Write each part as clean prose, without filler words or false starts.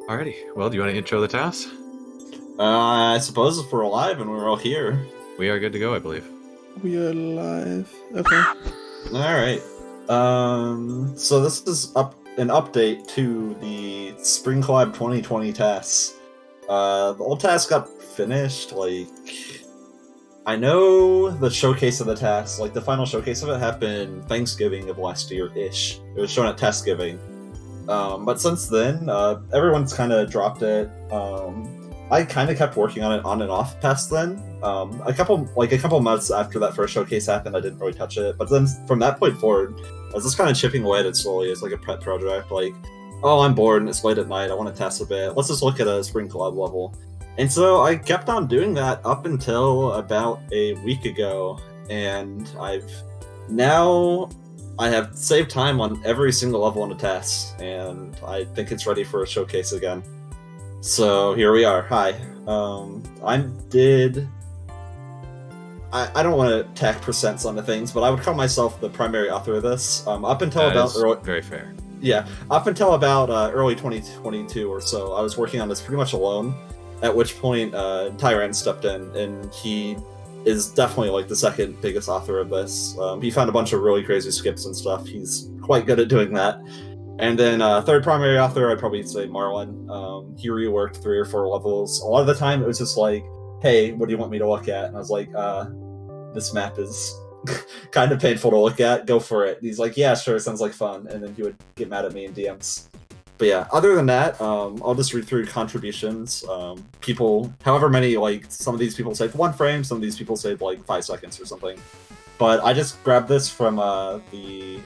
Alrighty, well, do you want to intro the TAS? I suppose if we're alive and we're all here. We are good to go, I believe. We are live. Okay. Alright. So this is an update to the Spring Collab 2020 TAS. The old TAS got finished, I know the showcase of the TAS, the final showcase of it happened Thanksgiving of last year-ish. It was shown at TASgiving. But since then, everyone's kind of dropped it. I kind of kept working on it on and off past then. A couple months after that first showcase happened, I didn't really touch it. But then from that point forward, I was just kind of chipping away at it slowly as like a pet project. Oh, I'm bored and it's late at night. I want to test a bit. Let's just look at a Spring Collab level. And so I kept on doing that up until about a week ago, and I have saved time on every single level in the TAS, and I think it's ready for a showcase again. So here we are. Hi. I don't want to tack percents onto things, but I would call myself the primary author of this. Up until very fair. Yeah, up until about early 2022 or so, I was working on this pretty much alone. At which point, Tyran stepped in, and he is definitely the second biggest author of this. He found a bunch of really crazy skips and stuff. He's quite good at doing that. And then third primary author, I'd probably say Marlon. He reworked 3 or 4 levels. A lot of the time, it was just hey, what do you want me to look at? And I was like, this map is kind of painful to look at. Go for it. And he's like, yeah, sure, sounds like fun. And then he would get mad at me in DMs. But yeah, other than that, I'll just read through contributions. People, however many, some of these people saved 1 frame, some of these people saved 5 seconds or something. But I just grabbed this from the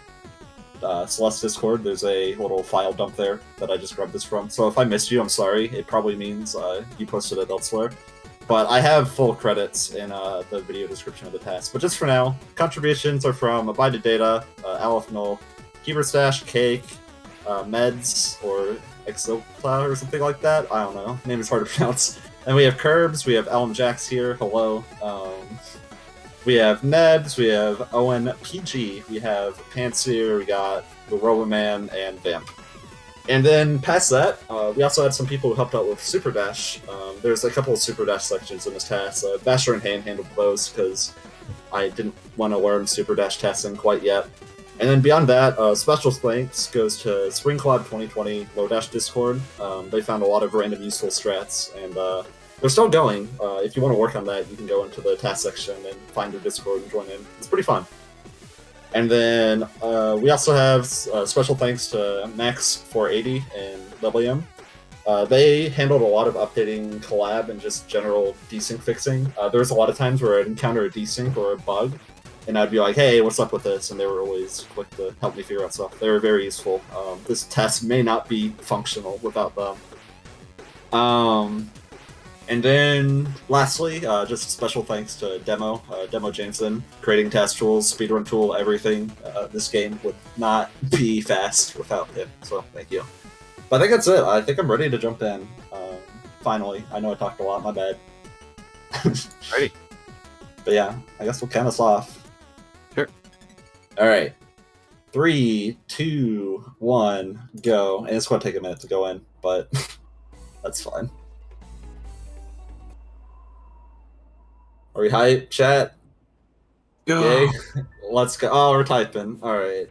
Celeste Discord. There's a little file dump there that I just grabbed this from. So if I missed you, I'm sorry. It probably means you posted it elsewhere. But I have full credits in the video description of the task. But just for now, contributions are from Abided Data, Aleph Null, Keeper Stash, Cake, Meds, or Exopla, or something like that. I don't know. Name is hard to pronounce. And we have Curbs, we have Lmjacks here. Hello. We have Nebs, we have Owen PG, we have Panseer, we got the Roboman, and Vamp. And then past that, we also had some people who helped out with Super Dash. There's a couple of Super Dash sections in this task. Basher and Hand handled those because I didn't want to learn Super Dash testing quite yet. And then beyond that, special thanks goes to Spring Collab 2020 Low Dash Discord. They found a lot of random useful strats, and they're still going. If you want to work on that, you can go into the task section and find their Discord and join in. It's pretty fun. And then we also have special thanks to Max480 and WM. They handled a lot of updating Collab and just general desync fixing. There was a lot of times where I'd encounter a desync or a bug, and I'd be like, hey, what's up with this? And they were always quick to help me figure out stuff. They were very useful. This test may not be functional without them. And then, lastly, just special thanks to Demo Jansen, creating task tools, speedrun tool, everything. This game would not be fast without him, so thank you. But I think that's it. I think I'm ready to jump in. Finally. I know I talked a lot, my bad. Ready. But yeah, I guess we'll count us off. Sure. Alright. 3, 2, 1, go. And it's going to take a minute to go in, but that's fine. Are we hype, chat? Go! Yay. Let's go. Oh, we're typing. Alright.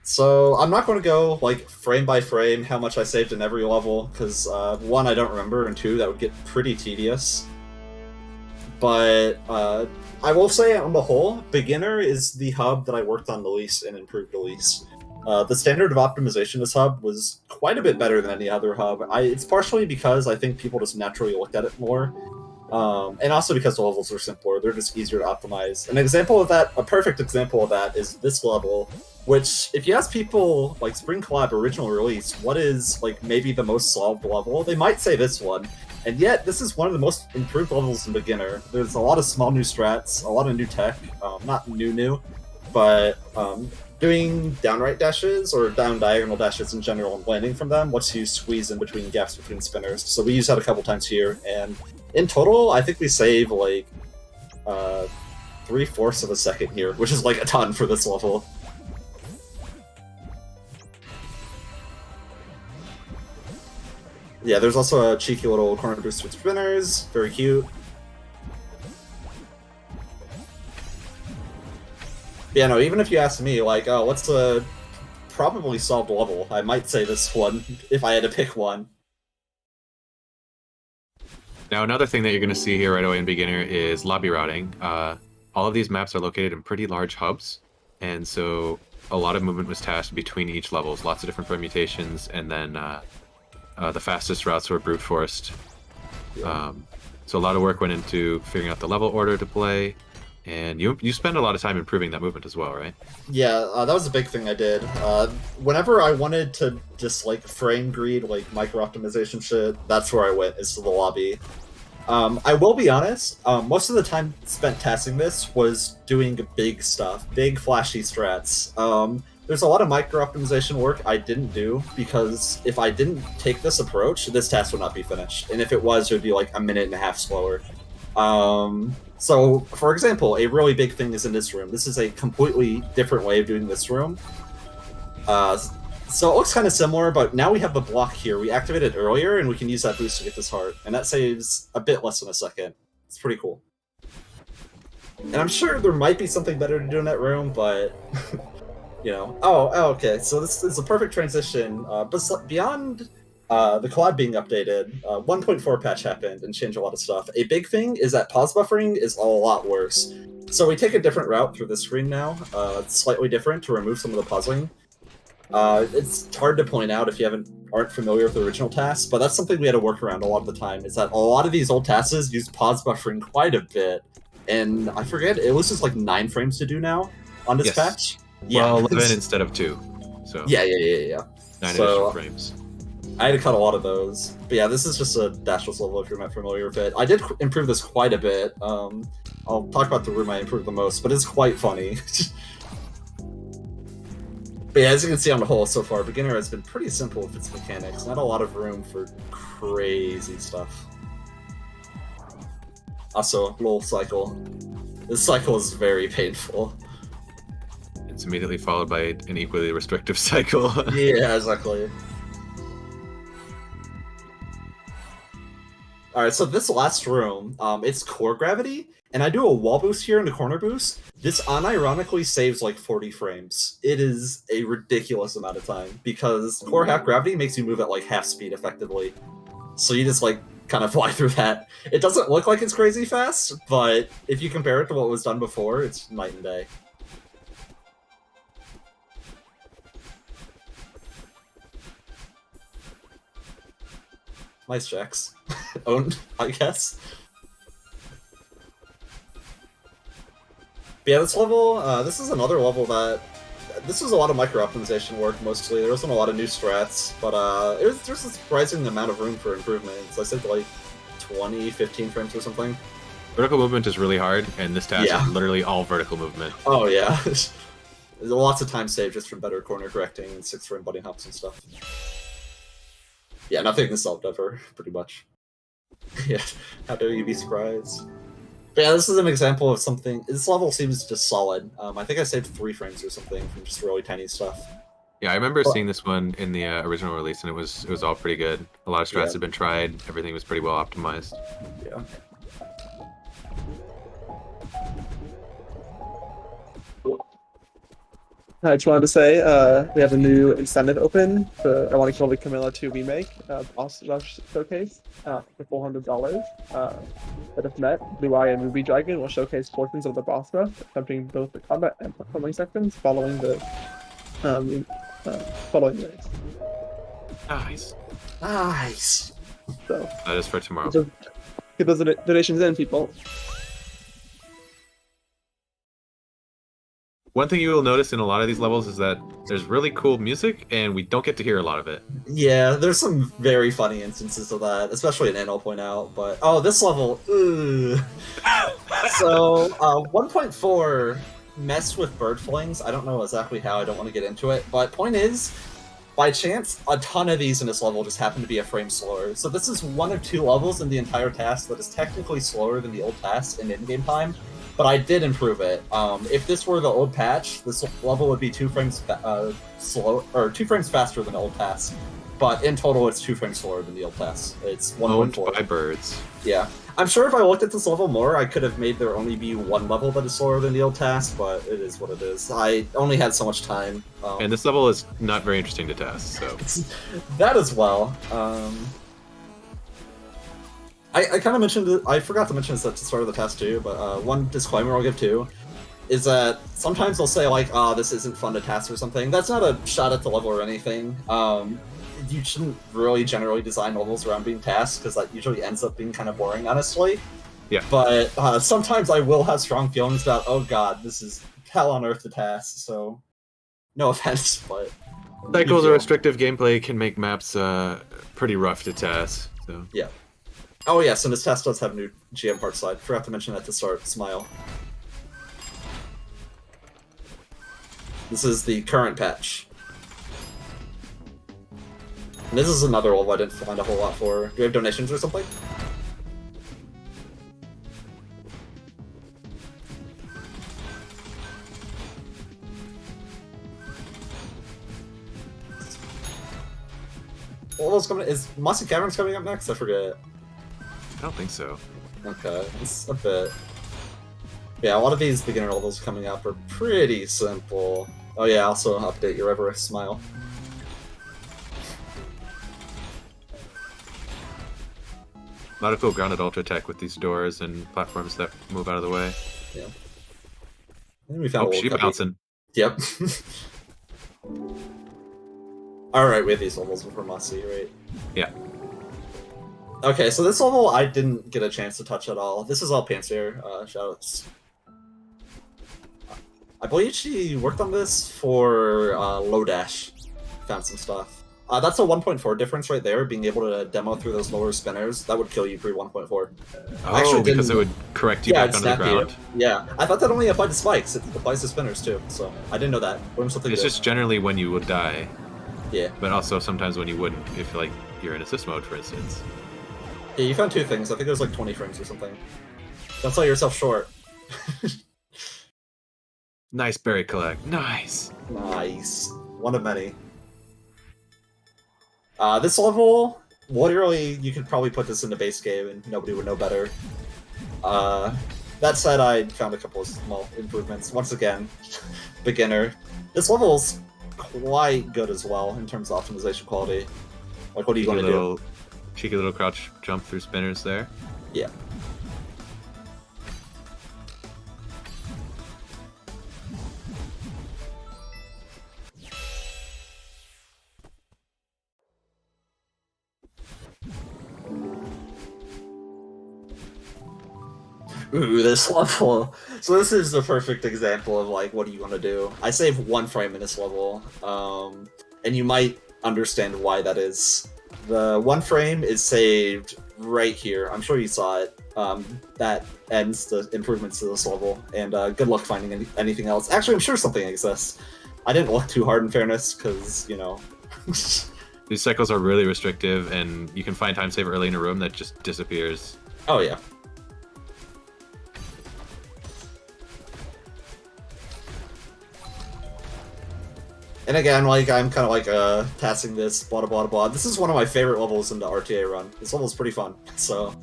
So, I'm not going to go, frame by frame how much I saved in every level, because, 1, I don't remember, and 2, that would get pretty tedious. But, I will say, on the whole, Beginner is the hub that I worked on the least and improved the least. The standard of optimization of this hub was quite a bit better than any other hub. It's partially because I think people just naturally looked at it more, and also because the levels are simpler. They're just easier to optimize. An example of that, a perfect example of that, is this level, which, if you ask people, Spring Collab original release, what is, maybe the most solved level, they might say this one. And yet, this is one of the most improved levels in Beginner. There's a lot of small new strats, a lot of new tech, not new, but doing downright dashes, or down diagonal dashes in general, and landing from them lets you squeeze in between gaps between spinners. So we use that a couple times here, and in total, I think we save 3/4 of a second here, which is a ton for this level. Yeah, there's also a cheeky little corner boost with spinners, very cute. Yeah, no, even if you ask me, like, oh, what's a probably solved level, I might say this one, if I had to pick one. Now, another thing that you're going to see here right away in beginner is lobby routing. All of these maps are located in pretty large hubs, and so a lot of movement was tasked between each levels, lots of different permutations, and then the fastest routes were brute forced. So a lot of work went into figuring out the level order to play, and you spend a lot of time improving that movement as well, right? Yeah, that was a big thing I did. Whenever I wanted to just, like, frame greed, like, micro-optimization shit, that's where I went, is to the lobby. I will be honest, most of the time spent tasking this was doing big stuff, big flashy strats. There's a lot of micro-optimization work I didn't do, because if I didn't take this approach, this task would not be finished. And if it was, it would be like a minute and a half slower. So, for example, a really big thing is in this room. This is a completely different way of doing this room. So it looks kind of similar, but now we have the block here. We activated earlier, and we can use that boost to get this heart. And that saves a bit less than a second. It's pretty cool. And I'm sure there might be something better to do in that room, but... you know. Oh, okay. So this is a perfect transition. But beyond the Collab being updated, 1.4 patch happened and changed a lot of stuff. A big thing is that pause buffering is a lot worse. So we take a different route through the screen now. It's slightly different to remove some of the puzzling. It's hard to point out if you aren't familiar with the original tasks, but that's something we had to work around a lot of the time, is that a lot of these old tasks use pause buffering quite a bit. And I forget, it was just like 9 frames to do now on this patch. Well, 11 instead of 2. So yeah. 9 additional frames. I had to cut a lot of those. But yeah, this is just a dashless level if you're not familiar with it. I did improve this quite a bit. I'll talk about the room I improved the most, but it's quite funny. But yeah, as you can see on the whole so far, beginner has been pretty simple with its mechanics. Not a lot of room for crazy stuff. Also, little cycle. This cycle is very painful. It's immediately followed by an equally restrictive cycle. Yeah, exactly. Alright, so this last room, it's core gravity, and I do a wall boost here and a corner boost. This unironically saves like 40 frames. It is a ridiculous amount of time, because core half gravity makes you move at like half speed effectively. So you just like kind of fly through that. It doesn't look like it's crazy fast, but if you compare it to what was done before, it's night and day. Nice checks. Owned, I guess. But yeah, this level, this is another level that... This was a lot of micro-optimization work, mostly. There wasn't a lot of new strats, but there's a surprising amount of room for improvements. I said like 20, 15 frames or something. Vertical movement is really hard, and this task is literally all vertical movement. Oh yeah. There's lots of time saved just from better corner correcting and 6-frame buddy hops and stuff. Yeah, nothing is solved ever, pretty much. Yeah, how dare you be surprised? But yeah, this is an example of something. This level seems just solid. I think I saved 3 frames or something from just really tiny stuff. Yeah, I remember seeing this one in the original release, and it was all pretty good. A lot of strats had been tried. Everything was pretty well optimized. Yeah. I just wanted to say we have a new incentive open for I Want to Kill the Camilla 2 remake, Boss Rush Showcase for $400. That if met, Blue Eye and Ruby Dragon will showcase portions of the boss rush, attempting both the combat and platforming sections following the race. Nice. Nice. So that is for tomorrow. So get those donations in, people. One thing you will notice in a lot of these levels is that there's really cool music, and we don't get to hear a lot of it. Yeah, there's some very funny instances of that, especially in N, I'll point out. But oh, this level, ooh. So 1.4 messed with bird flings. I don't know exactly how. I don't want to get into it. But point is, by chance, a ton of these in this level just happen to be a frame slower. So this is one of 2 levels in the entire task that is technically slower than the old task in in-game time. But I did improve it. If this were the old patch, this level would be 2 frames slow, or 2 frames faster than the old task. but in total it's 2 frames slower than the old TAS. It's 1.4. Owned by birds. Yeah. I'm sure if I looked at this level more, I could have made there only be one level that is slower than the old TAS, but it is what it is. I only had so much time. And this level is not very interesting to test, so... That as well. I kind of mentioned it, I forgot to mention this at the start of the test too, but one disclaimer I'll give too is that sometimes they'll say like, "Oh, this isn't fun to test" or something. That's not a shot at the level or anything. You shouldn't really generally design levels around being tasked because that usually ends up being kind of boring, honestly. Yeah. But sometimes I will have strong feelings about, oh god, this is hell on earth to task. So, no offense, but cycles or restrictive gameplay can make maps pretty rough to test. So yeah. Oh yes, and this test does have a new GM part side. Forgot to mention that to start. Smile. This is the current patch. And this is another level I didn't find a whole lot for. Do we have donations or something? What level's coming? Is Mossy Caverns coming up next? I forget. I don't think so. Okay, it's a bit. Yeah, a lot of these beginner levels coming up are pretty simple. Oh yeah, also update your Everest smile. A lot of cool grounded ultra tech with these doors and platforms that move out of the way. Yeah. And we found Oh, she bouncing. Yep. Alright, we have these levels before Mossy, right? Yeah. Okay, so this level I didn't get a chance to touch at all. This is all Pansier, shoutouts. I believe she worked on this for Low Dash. Found some stuff. That's a 1.4 difference right there, being able to demo through those lower spinners. That would kill you pre 1.4. Oh, because it would correct you back onto the ground? Yeah, I thought that only applied to spikes. It applies to spinners too, so I didn't know that. Learned something It's good. just generally when you would die. Yeah. But also sometimes when you wouldn't, if like you're in assist mode, for instance. Yeah, you found 2 things. I think it was like 20 frames or something. Don't sell yourself short. Nice berry collect. Nice. Nice. One of many. This level, literally, you could probably put this in the base game and nobody would know better. That said, I found a couple of small improvements. Once again, beginner. This level's quite good as well in terms of optimization quality. Like, what are you going to do? Cheeky little crouch jump through spinners there. Yeah. Ooh, this level. So this is the perfect example of like, what do you want to do? I save 1 frame in this level, and you might understand why that is. The 1 frame is saved right here. I'm sure you saw it. That ends the improvements to this level, and good luck finding anything else. Actually, I'm sure something exists. I didn't look too hard in fairness, because, you know... These cycles are really restrictive, and you can find time save early in a room that just disappears. Oh, yeah. And again, like, I'm kind of like, tasking this, blah, blah, blah. This is one of my favorite levels in the RTA run. This level's pretty fun, so...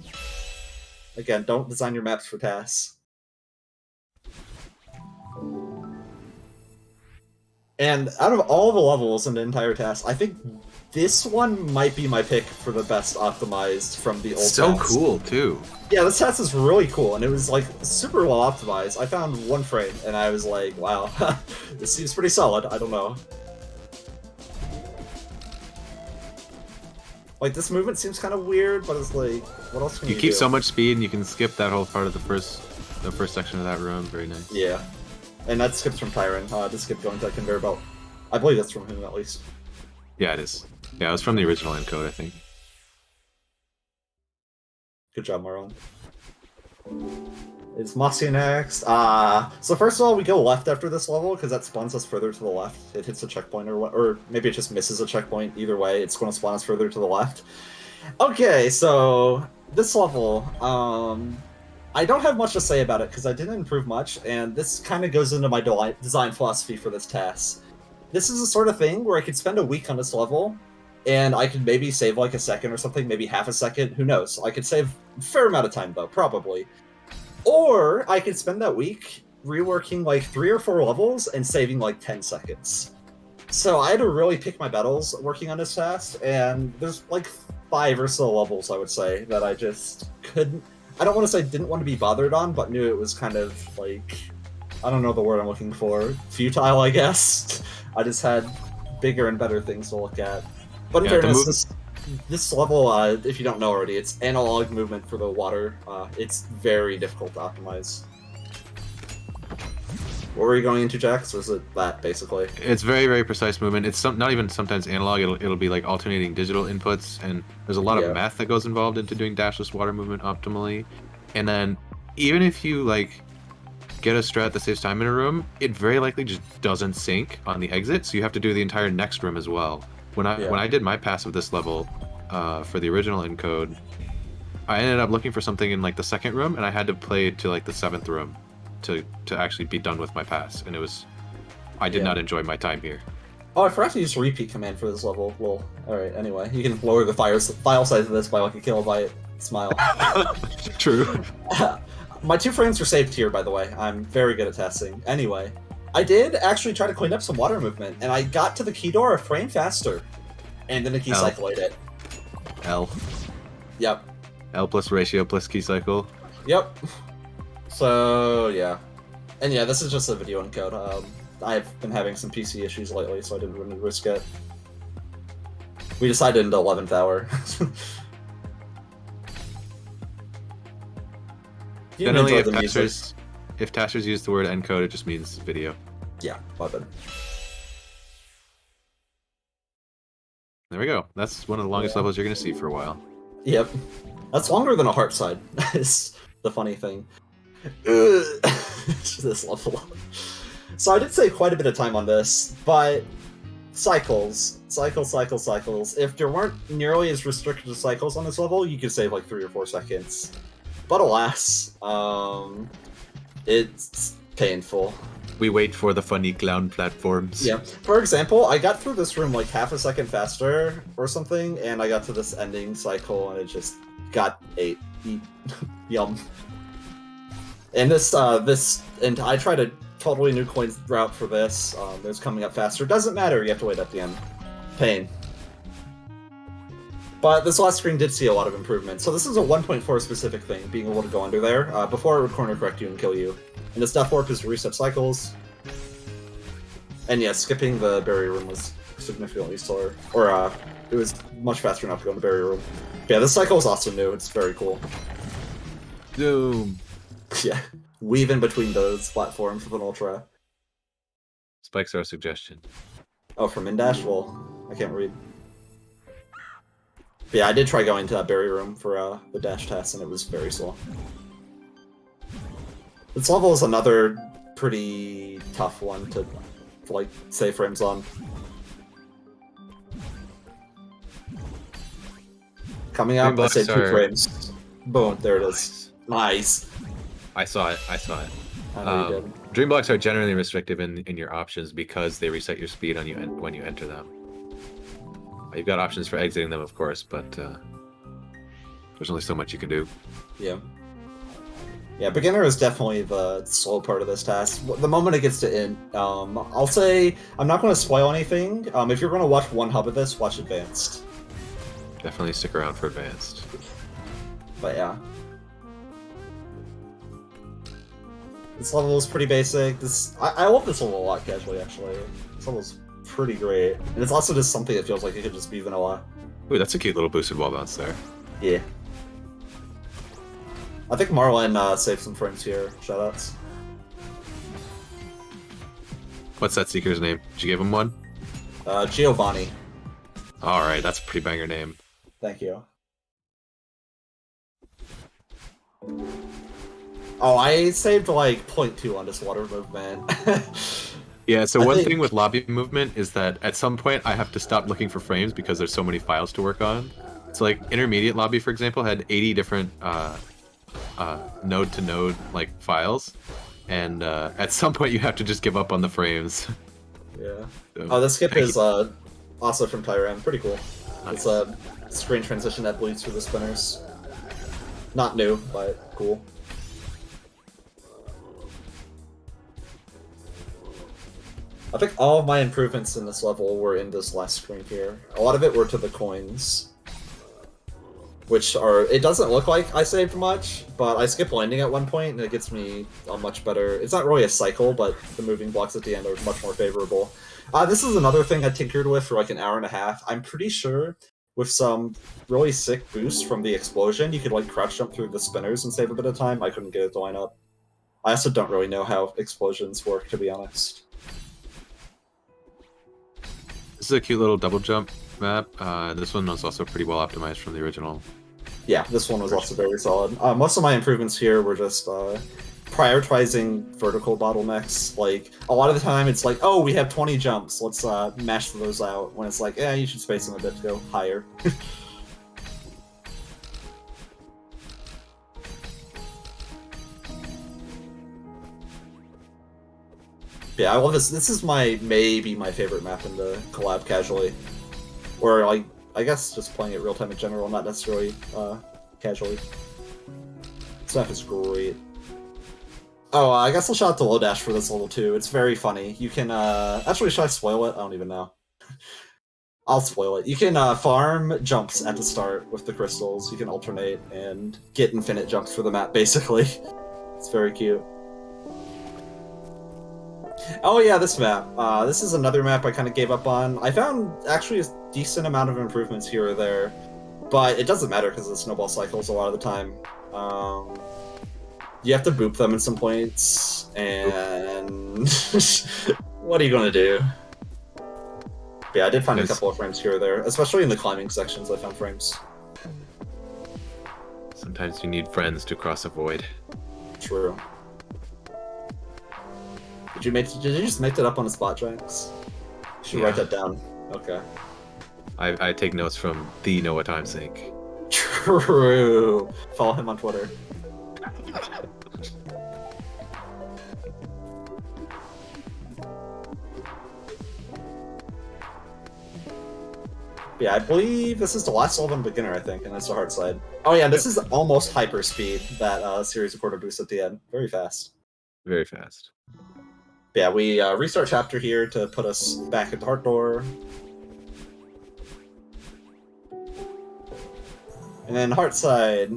Again, don't design your maps for tasks. And out of all the levels in the entire task, I think this one might be my pick for the best optimized from the old So task. cool, too. Yeah, this task is really cool, and it was, like, super well optimized. I found 1 frame, and I was like, wow, this seems pretty solid. I don't know. Like, this movement seems kind of weird, but it's like, what else can you do? You keep so much speed, and you can skip that whole part of the first section of that room. Very nice. Yeah. And that skips from Tyron. This skip going to that conveyor belt. I believe that's from him, at least. Yeah, it is. Yeah, it was from the original encode, I think. Good job, Marlon. It's Mossy next. So first of all, we go left after this level, because that spawns us further to the left. It hits a checkpoint, or maybe it just misses a checkpoint. Either way, it's going to spawn us further to the left. Okay, so this level, I don't have much to say about it, because I didn't improve much, and this kind of goes into my design philosophy for this task. This is the sort of thing where I could spend a week on this level, and I could maybe save like a second or something, maybe half a second, who knows. I could save a fair amount of time though, probably. Or I could spend that week reworking like 3 or 4 levels and saving like 10 seconds. So I had to really pick my battles working on this task, and there's like 5 or so levels I would say that I just couldn't. I don't want to say didn't want to be bothered on, but knew it was kind of like, I don't know the word I'm looking for, futile, I guess. I just had bigger and better things to look at. But in fairness, this level, if you don't know already, it's analog movement for the water. It's very difficult to optimize. What were you going into, Jax? Was it that, basically? It's very, very precise movement. It's not even sometimes analog. It'll be like alternating digital inputs, and there's a lot of math that goes involved into doing dashless water movement optimally. And then even if you like get a strat that saves time in a room, it very likely just doesn't sync on the exit, so you have to do the entire next room as well. When I did my pass of this level for the original encode, I ended up looking for something in like the second room, and I had to play to like the 7th room to actually be done with my pass, and it was, I did not enjoy my time here. Oh, I forgot to use repeat command for this level. Well, alright, anyway. You can lower the file size of this by like a kilobyte. Smile. True. My 2 frames were saved here, by the way. I'm very good at testing. Anyway, I did actually try to clean up some water movement, and I got to the key door a frame faster, and then the key cycle ate it. L. Yep. L plus ratio plus key cycle. Yep. So, yeah. And yeah, this is just a video encode. I've been having some PC issues lately, so I didn't really risk it. We decided into 11th hour. Generally, if tasters use the word encode, it just means video. Yeah, my bad. There we go. That's one of the longest levels you're going to see for a while. Yep. That's longer than a heart side. Is the funny thing. This level. So I did save quite a bit of time on this, but cycles. If there weren't nearly as restricted to cycles on this level, you could save like 3 or 4 seconds. But alas, it's painful. We wait for the funny clown platforms. Yeah. For example, I got through this room like half a second faster or something, and I got to this ending cycle, and it just got ate. Yum. And and I tried a totally new coin route for this. It's coming up faster. Doesn't matter. You have to wait at the end. Pain. But this last screen did see a lot of improvement. So this is a 1.4 specific thing, being able to go under there before it would corner correct you and kill you. And this death warp is to reset cycles. And yeah, skipping the barrier room was significantly slower. Or it was much faster enough to go in the barrier room. But yeah, this cycle is also new. It's very cool. Doom. Yeah. Weave in between those platforms with an ultra. Spikes are a suggestion. Oh, from Indash? Well, I can't read. But yeah, I did try going to that barrier room for the dash test, and it was very slow. This level is another pretty tough one to like save frames on. Coming up, I saved 2 frames. Boom, there it is. Nice. I saw it. I know you did. Dream blocks are generally restrictive in your options because they reset your speed on when you enter them. You've got options for exiting them, of course, but there's only so much you can do. Yeah. Yeah, beginner is definitely the slow part of this task. The moment it gets to end, I'll say I'm not going to spoil anything. If you're going to watch one hub of this, watch Advanced. Definitely stick around for Advanced. But yeah. This level is pretty basic. I love this level a lot casually, actually. This level's pretty great. And it's also just something that feels like it could just be vanilla. Ooh, that's a cute little boosted wall bounce there. Yeah. I think Marlin saved some frames here. Shoutouts. What's that Seeker's name? Did you give him one? Giovanni. Alright, that's a pretty banger name. Thank you. Oh, I saved like 0.2 on this water movement. Yeah, so one thing with lobby movement is that at some point I have to stop looking for frames because there's so many files to work on. So like intermediate lobby, for example, had 80 different node-to-node like files, and at some point you have to just give up on the frames. Yeah. So, Oh, this skip is also from Tyram. Pretty cool. It's a screen transition that bleeds through the spinners. Not new, but cool. I think all of my improvements in this level were in this last screen here. A lot of it were to the coins. Which are, it doesn't look like I saved much, but I skip landing at one point and it gets me a much better, it's not really a cycle, but the moving blocks at the end are much more favorable. This is another thing I tinkered with for like an hour and a half. I'm pretty sure with some really sick boosts from the explosion, you could like crouch jump through the spinners and save a bit of time. I couldn't get it to line up. I also don't really know how explosions work, to be honest. This is a cute little double jump map. This one was also pretty well optimized from the original. Yeah, this one was also very solid. Most of my improvements here were just prioritizing vertical bottlenecks. Like, a lot of the time it's like, oh, we have 20 jumps, let's mash those out. When it's like, yeah, you should space them a bit to go higher. Yeah, I love this. This is maybe my favorite map in the collab casually. Or, like, I guess just playing it real time in general, not necessarily casually. This map is great. Oh, I guess I'll shout out to Lodash for this level too. It's very funny. You can, actually, should I spoil it? I don't even know. I'll spoil it. You can farm jumps at the start with the crystals. You can alternate and get infinite jumps for the map, basically. It's very cute. Oh yeah, this map. This is another map I kind of gave up on. I found actually a decent amount of improvements here or there, but it doesn't matter because of the snowball cycles a lot of the time. You have to boop them at some points, and what are you gonna do? But yeah, I did find a couple of frames here or there, especially in the climbing sections. I found frames. Sometimes you need friends to cross a void. True. Did you just make that up on the spot, Jax? You should write that down. Okay. I take notes from the Know What Time Sync. True. Follow him on Twitter. Yeah, I believe this is the last level in beginner, I think, and it's the hard side. Oh yeah, this is almost hyper speed, that series of quarter boost at the end. Very fast. Very fast. Yeah, we restart chapter here to put us back at the heart door. And then heart side.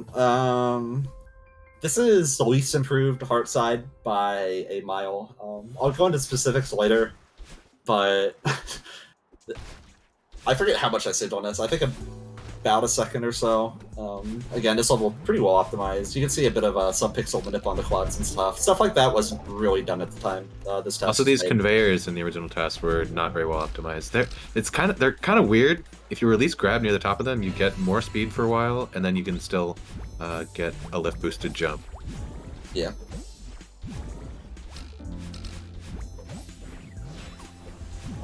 This is the least improved heart side by a mile. I'll go into specifics later, but I forget how much I saved on this. I think about a second or so. Again, this level pretty well optimized. You can see a bit of a sub-pixel manip on the clouds and stuff. Stuff like that wasn't really done at the time. This task also, these conveyors in the original task were not very well optimized. They're kind of weird. If you release grab near the top of them, you get more speed for a while, and then you can still get a lift boosted jump. Yeah.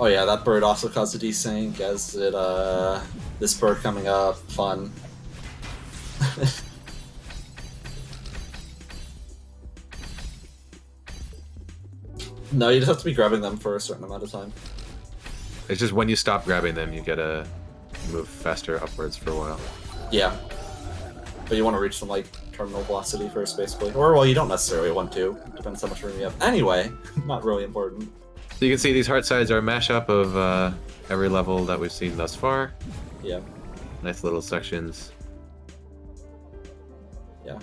Oh yeah, that bird also caused a desync, as did this bird coming up. Fun. No, you just have to be grabbing them for a certain amount of time. It's just when you stop grabbing them, you get a move faster upwards for a while. Yeah. But you want to reach them like terminal velocity first, basically. Or, well, you don't necessarily want to. Depends how much room you have. Anyway, not really important. So you can see these heart sides are a mashup of every level that we've seen thus far. Yeah. Nice little sections. Yeah.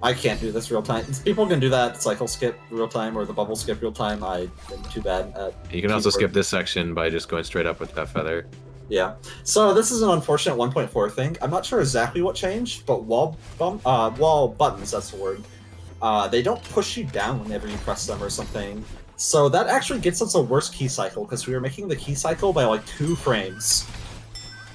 I can't do this real time. People can do that cycle skip real time or the bubble skip real time. I'm too bad at You can also skip this section by just going straight up with that feather. Yeah. So this is an unfortunate 1.4 thing. I'm not sure exactly what changed, but wall buttons, that's the word. They don't push you down whenever you press them or something. So that actually gets us a worse key cycle, because we were making the key cycle by like 2 frames.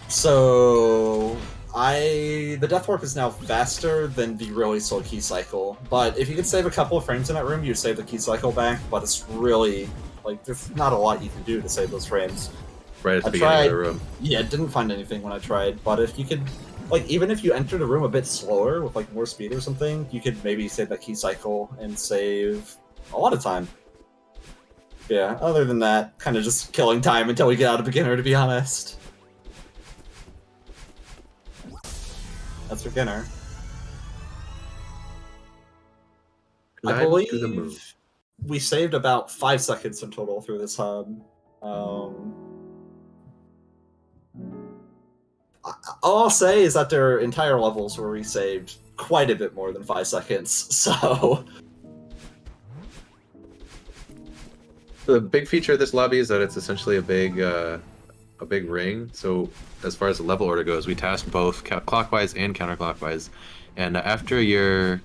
So the death warp is now faster than the really slow key cycle. But if you could save a couple of frames in that room, you'd save the key cycle back, but it's really, like, there's not a lot you can do to save those frames. Right at the beginning of the room. Yeah, didn't find anything when I tried, but if you could, like, even if you enter the room a bit slower with, like, more speed or something, you could maybe save that key cycle and save a lot of time. Yeah, other than that, kind of just killing time until we get out of beginner, to be honest. That's beginner. I Glide believe through the move. we saved about 5 seconds in total through this hub. All I'll say is that their entire levels were resaved quite a bit more than 5 seconds, so... The big feature of this lobby is that it's essentially a big ring. So as far as the level order goes, we tasked both clockwise and counterclockwise. And after your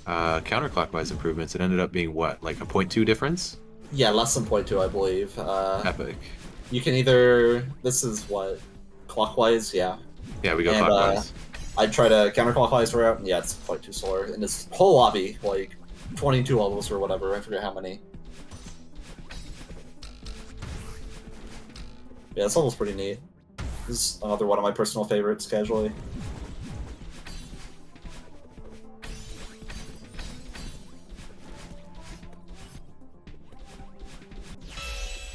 counterclockwise improvements, it ended up being what, like a 0.2 difference? Yeah, less than 0.2, I believe. Epic. You can either... This is what? Clockwise? Yeah. Yeah, we go And, clockwise. I try to counterclockwise route, and yeah, it's 0.2 slower. In this whole lobby, like 22 levels or whatever, I forget how many. Yeah, this level's pretty neat. This is another one of my personal favorites, casually.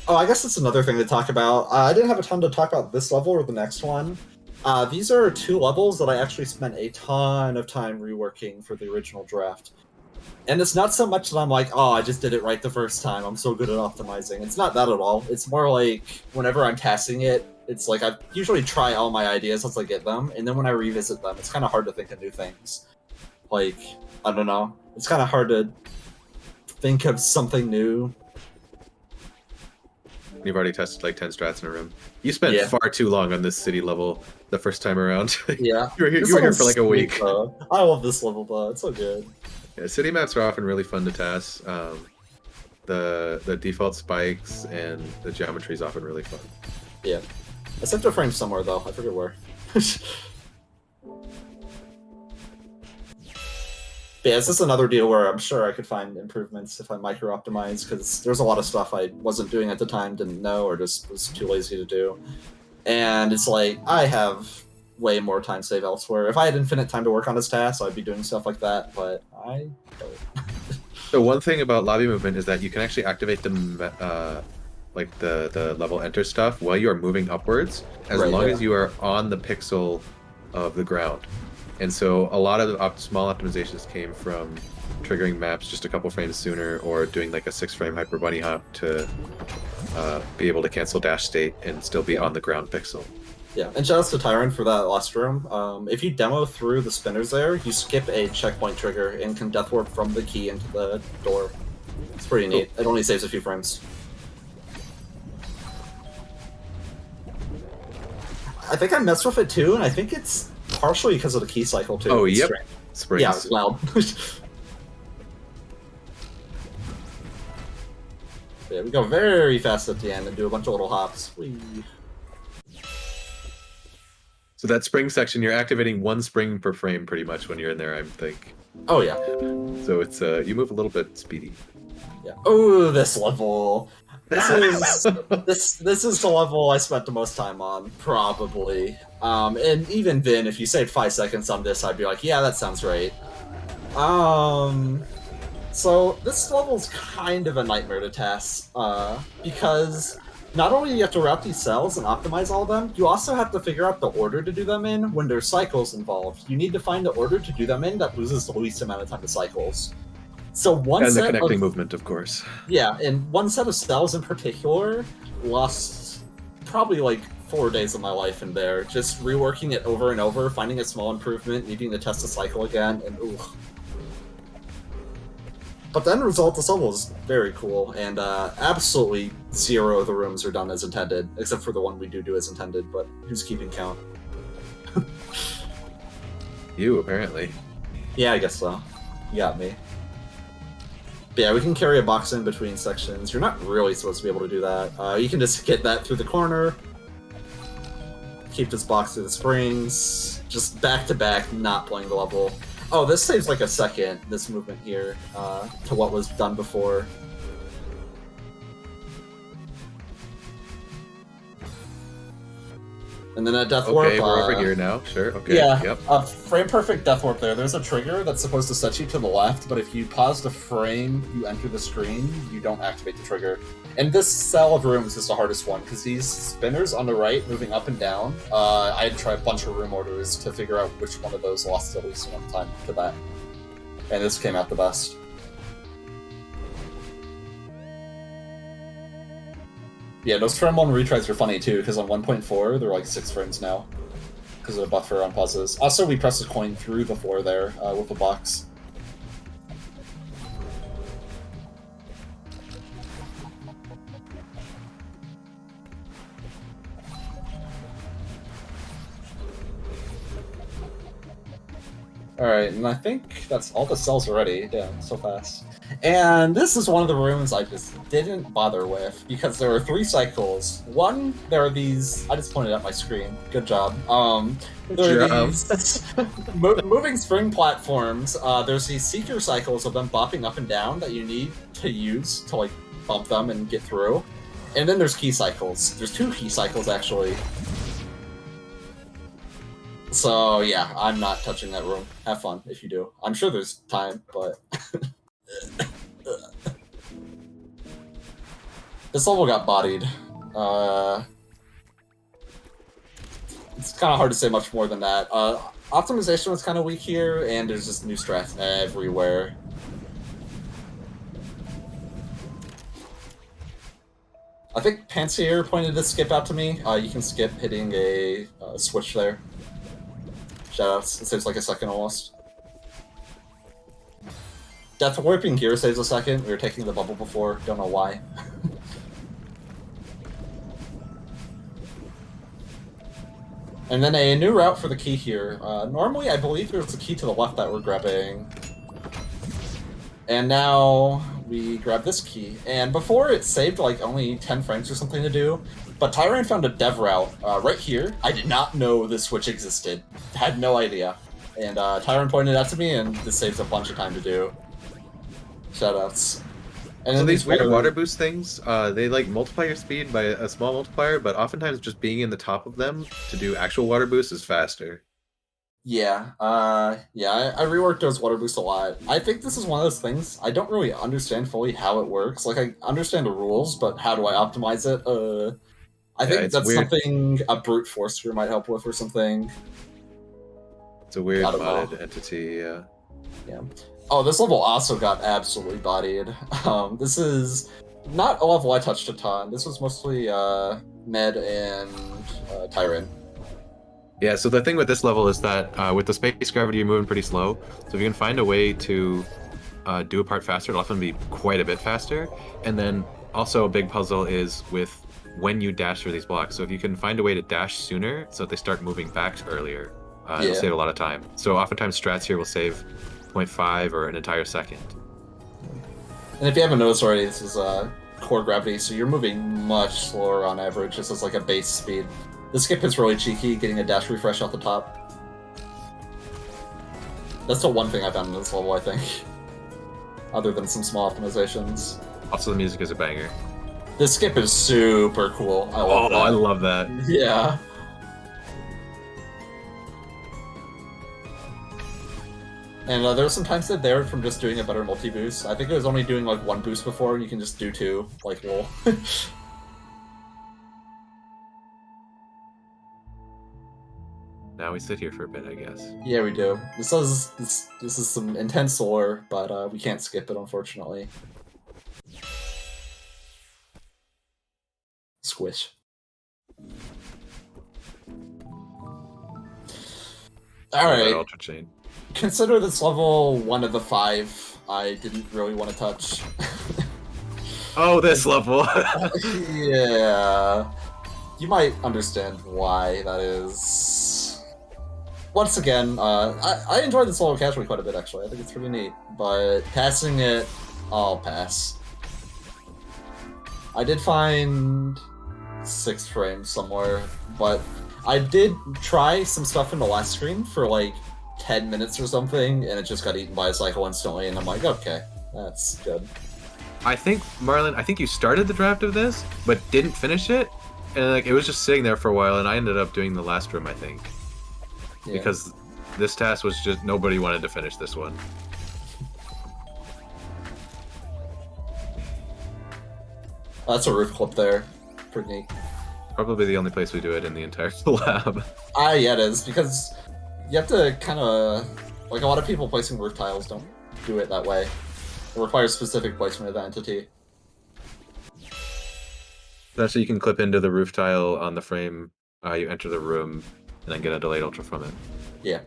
Oh, I guess that's another thing to talk about. I didn't have a ton to talk about this level or the next one. These are 2 levels that I actually spent a ton of time reworking for the original draft. And it's not so much that I'm like, oh, I just did it right the first time, I'm so good at optimizing. It's not that at all. It's more like, whenever I'm testing it, it's like I usually try all my ideas as I get them, and then when I revisit them, it's kind of hard to think of new things. Like, I don't know. It's kind of hard to think of something new. You've already tested like 10 strats in a room. You spent Yeah. far too long on this city level the first time around. Yeah. you were here, This you were here level's for like a sweet, week. though. I love this level, though. It's so good. Yeah, city maps are often really fun to task. The default spikes and the geometry is often really fun. Yeah. I saved a frame somewhere, though. I forget where. But yeah, it's just another deal where I'm sure I could find improvements if I micro-optimize, because there's a lot of stuff I wasn't doing at the time, didn't know, or just was too lazy to do. And it's like, I have way more time saved elsewhere. If I had infinite time to work on this task, I'd be doing stuff like that, but I don't. So one thing about lobby movement is that you can actually activate like the level enter stuff while you are moving upwards, as Right, long yeah. as you are on the pixel of the ground. And so a lot of the small optimizations came from triggering maps just a couple frames sooner, or doing like a 6-frame hyper bunny hop to be able to cancel dash state and still be on the ground pixel. Yeah, and shout out to Tyrant for that last room. If you demo through the spinners there, you skip a checkpoint trigger and can death warp from the key into the door. It's pretty neat. It only saves a few frames. I think I messed with it too, and I think it's partially because of the key cycle too. Oh, It's yep. strange. Springs. Yeah, it's loud. Yeah, we go very fast at the end and do a bunch of little hops. Whee. So that spring section, you're activating 1 spring per frame pretty much when you're in there, I think. Oh yeah. So it's you move a little bit speedy. Yeah. Oh, this level. This is the level I spent the most time on, probably. And even then, if you saved 5 seconds on this, I'd be like, yeah, that sounds right. So this level's kind of a nightmare to test, because not only do you have to route these cells and optimize all of them, you also have to figure out the order to do them in when there's cycles involved. You need to find the order to do them in that loses the least amount of time to cycles. So one And the set connecting of, movement, of course. yeah, and one set of cells in particular lost probably like 4 days of my life in there, just reworking it over and over, finding a small improvement, needing to test the cycle again, and ooh. But the end result, this level is very cool, and absolutely 0 of the rooms are done as intended, except for the one we do as intended, but who's keeping count? You, apparently. Yeah, I guess so. You got me. But yeah, we can carry a box in between sections. You're not really supposed to be able to do that. You can just get that through the corner, keep this box through the springs, just back to back, not playing the level. Oh, this saves like a second, this movement here, to what was done before. And then a Death Warp. Okay, we're over here now. Sure. Okay. Yeah, Yep. frame perfect Death Warp there. There's a trigger that's supposed to set you to the left, but if you pause the frame, you enter the screen, you don't activate the trigger. And this cell of rooms is the hardest one, because these spinners on the right moving up and down, I had to try a bunch of room orders to figure out which one of those lost at least one time to that. And this came out the best. Yeah, those frame 1 retries are funny too, because on 1.4, they're like 6 frames now. Because of the buffer on pauses. Also, we press a coin through the floor there with the box. Alright, and I think that's all the cells already. Damn, so fast. And this is one of the rooms I just didn't bother with, because there are 3 cycles. One, there are these... I just pointed at my screen. Good job. There are these moving spring platforms. There's these seeker cycles of them bopping up and down that you need to use to, like, bump them and get through. And then there's key cycles. There's 2 key cycles, actually. So, yeah, I'm not touching that room. Have fun, if you do. I'm sure there's time, but... This level got bodied. It's kind of hard to say much more than that. Optimization was kind of weak here, and there's just new strats everywhere. I think Pansier pointed this skip out to me. You can skip hitting a switch there. Shoutouts. It saves like a second almost. Death Warping here saves a second. We were taking the bubble before. Don't know why. And then a new route for the key here. Normally, I believe there's a key to the left that we're grabbing. And now we grab this key. And before it saved like only 10 frames or something to do. But Tyran found a dev route right here. I did not know this switch existed. Had no idea. And Tyran pointed it out to me, and this saves a bunch of time to do. Shoutouts. And so these weird water boost things, they like multiply your speed by a small multiplier, but oftentimes just being in the top of them to do actual water boosts is faster. Yeah, I reworked those water boosts a lot. I think this is one of those things, I don't really understand fully how it works. Like, I understand the rules, but how do I optimize it? I think that's weird. Something a brute force might help with or something. It's a weird modded entity, yeah. Yeah. Oh, this level also got absolutely bodied. This is not a level I touched a ton. This was mostly Med and Tyran. Yeah, so the thing with this level is that with the space gravity, you're moving pretty slow. So if you can find a way to do a part faster, it'll often be quite a bit faster. And then also a big puzzle is with when you dash through these blocks. So if you can find a way to dash sooner so that they start moving back earlier, it'll save a lot of time. So oftentimes strats here will save 0.5 or an entire second. And if you haven't noticed already, this is core gravity, so you're moving much slower on average. This is like a base speed. The skip is really cheeky, getting a dash refresh off the top. That's the one thing I found in this level, I think. Other than some small optimizations. Also, the music is a banger. The skip is super cool. I love that. I love that. Yeah. And there were some times that there from just doing a better multi-boost. I think it was only doing like 1 boost before, and you can just do 2, like lol. Now we sit here for a bit, I guess. Yeah, we do. This is some intense lore, but we can't skip it, unfortunately. Squish. Alright. Ultra Chain. Consider this level one of the 5 I didn't really want to touch. Oh, this level! Yeah. You might understand why that is. Once again, I enjoyed this level casually quite a bit, actually. I think it's pretty neat. But passing it, I'll pass. I did find 6 frames somewhere, but I did try some stuff in the last screen for like 10 minutes or something, and it just got eaten by a cycle instantly, and I'm like, okay, that's good. I think, Marlon, you started the draft of this, but didn't finish it, And like it was just sitting there for a while, and I ended up doing the last room, I think, Yeah. because this task was just nobody wanted to finish this one. That's a roof clip there. Pretty neat. Probably the only place we do it in the entire lab. Yeah, it is, because you have to kind of... Like, a lot of people placing roof tiles don't do it that way. It requires specific placement of the entity. That's so you can clip into the roof tile on the frame, you enter the room, and then get a delayed ultra from it. Yeah.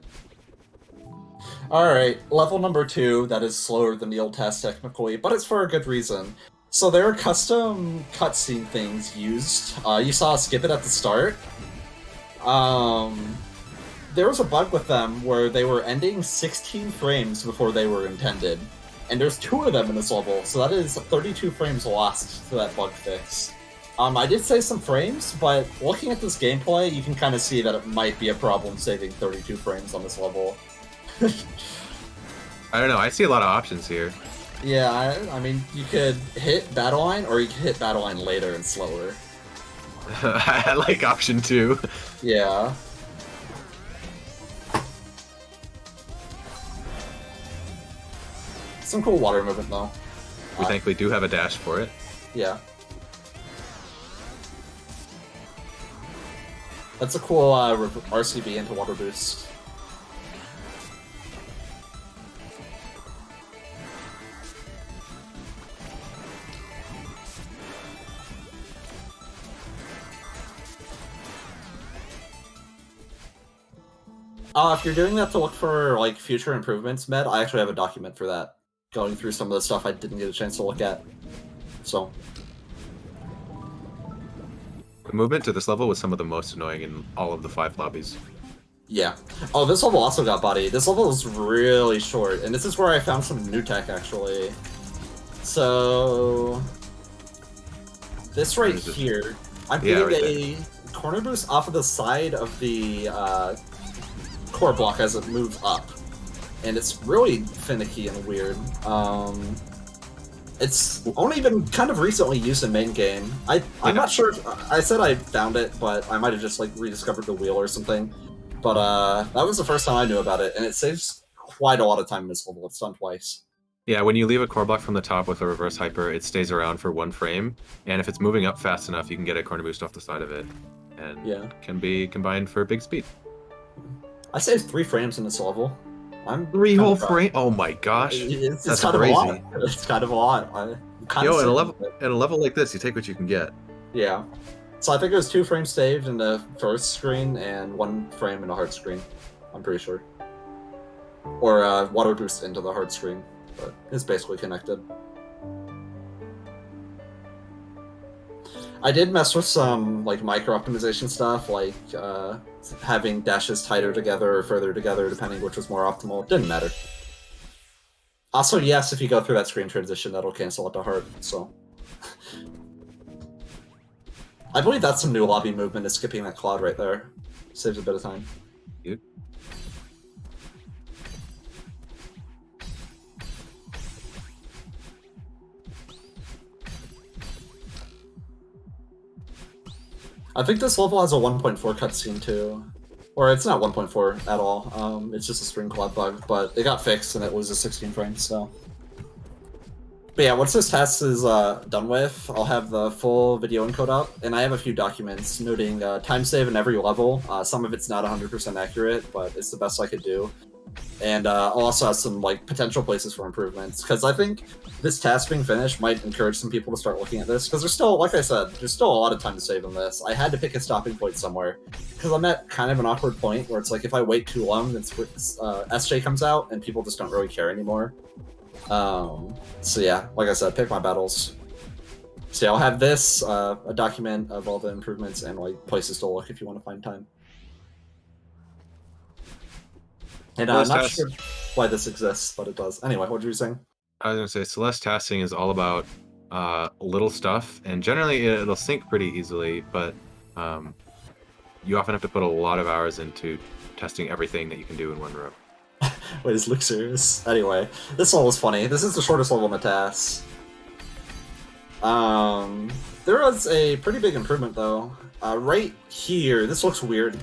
Alright, level number 2, that is slower than the old task technically, but it's for a good reason. So there are custom cutscene things used. You saw a skip it at the start. There was a bug with them where they were ending 16 frames before they were intended. And there's 2 of them in this level, so that is 32 frames lost to that bug fix. I did save some frames, but looking at this gameplay, you can kind of see that it might be a problem saving 32 frames on this level. I don't know, I see a lot of options here. Yeah, I mean, you could hit battle line, or you could hit battle line later and slower. I like option 2. Yeah. Some cool water movement, though. We thankfully do have a dash for it. Yeah. That's a cool RCB into water boost. If you're doing that to look for like future improvements, Med, I actually have a document for that. Going through some of the stuff I didn't get a chance to look at. So. The movement to this level was some of the most annoying in all of the 5 lobbies. Yeah. Oh, this level also got body. This level is really short, and this is where I found some new tech, actually. So... This right here, I'm getting a corner boost off of the side of the core block as it moves up. And it's really finicky and weird. It's only been kind of recently used in main game. I'm not sure if, I said I found it, but I might have just like rediscovered the wheel or something. But that was the first time I knew about it, and it saves quite a lot of time in this level. It's done twice. Yeah, when you leave a core block from the top with a reverse hyper, it stays around for 1 frame, and if it's moving up fast enough, you can get a corner boost off the side of it, and can be combined for big speed. I saved 3 frames in this level. I'm 3 whole frames? Oh my gosh, it's kind crazy. of a lot. It's kind of a lot. Yo, in a level like this, you take what you can get. Yeah. So I think it was 2 frames saved in the first screen and 1 frame in the hard screen. I'm pretty sure. Or water boost into the hard screen, but it's basically connected. I did mess with some like micro optimization stuff, like having dashes tighter together or further together, depending which was more optimal. Didn't matter. Also, yes, if you go through that screen transition, that'll cancel out the heart. So, I believe that's some new lobby movement. Is skipping that cloud right there. Saves a bit of time. Yep. I think this level has a 1.4 cutscene too. Or it's not 1.4 at all. It's just a string collab bug, but it got fixed and it loses 16 frames, so. But yeah, once this task is done with, I'll have the full video encode up, and I have a few documents noting time save in every level. Some of it's not 100% accurate, but it's the best I could do. And I'll also have some like potential places for improvements, because I think this task being finished might encourage some people to start looking at this, because there's still, like I said, there's still a lot of time to save in this. I had to pick a stopping point somewhere, because I'm at kind of an awkward point where it's like if I wait too long, then SJ comes out and people just don't really care anymore. So yeah, like I said, pick my battles. So yeah, I'll have this, a document of all the improvements and like places to look if you want to find time. And I'm not sure why this exists, but it does. Anyway, what were you saying? I was going to say, Celeste tasking is all about little stuff, and generally it'll sync pretty easily, but you often have to put a lot of hours into testing everything that you can do in one row. Wait, is Luke serious? Anyway, this level was funny. This is the shortest level in the TAS. There was a pretty big improvement though. Right here, this looks weird.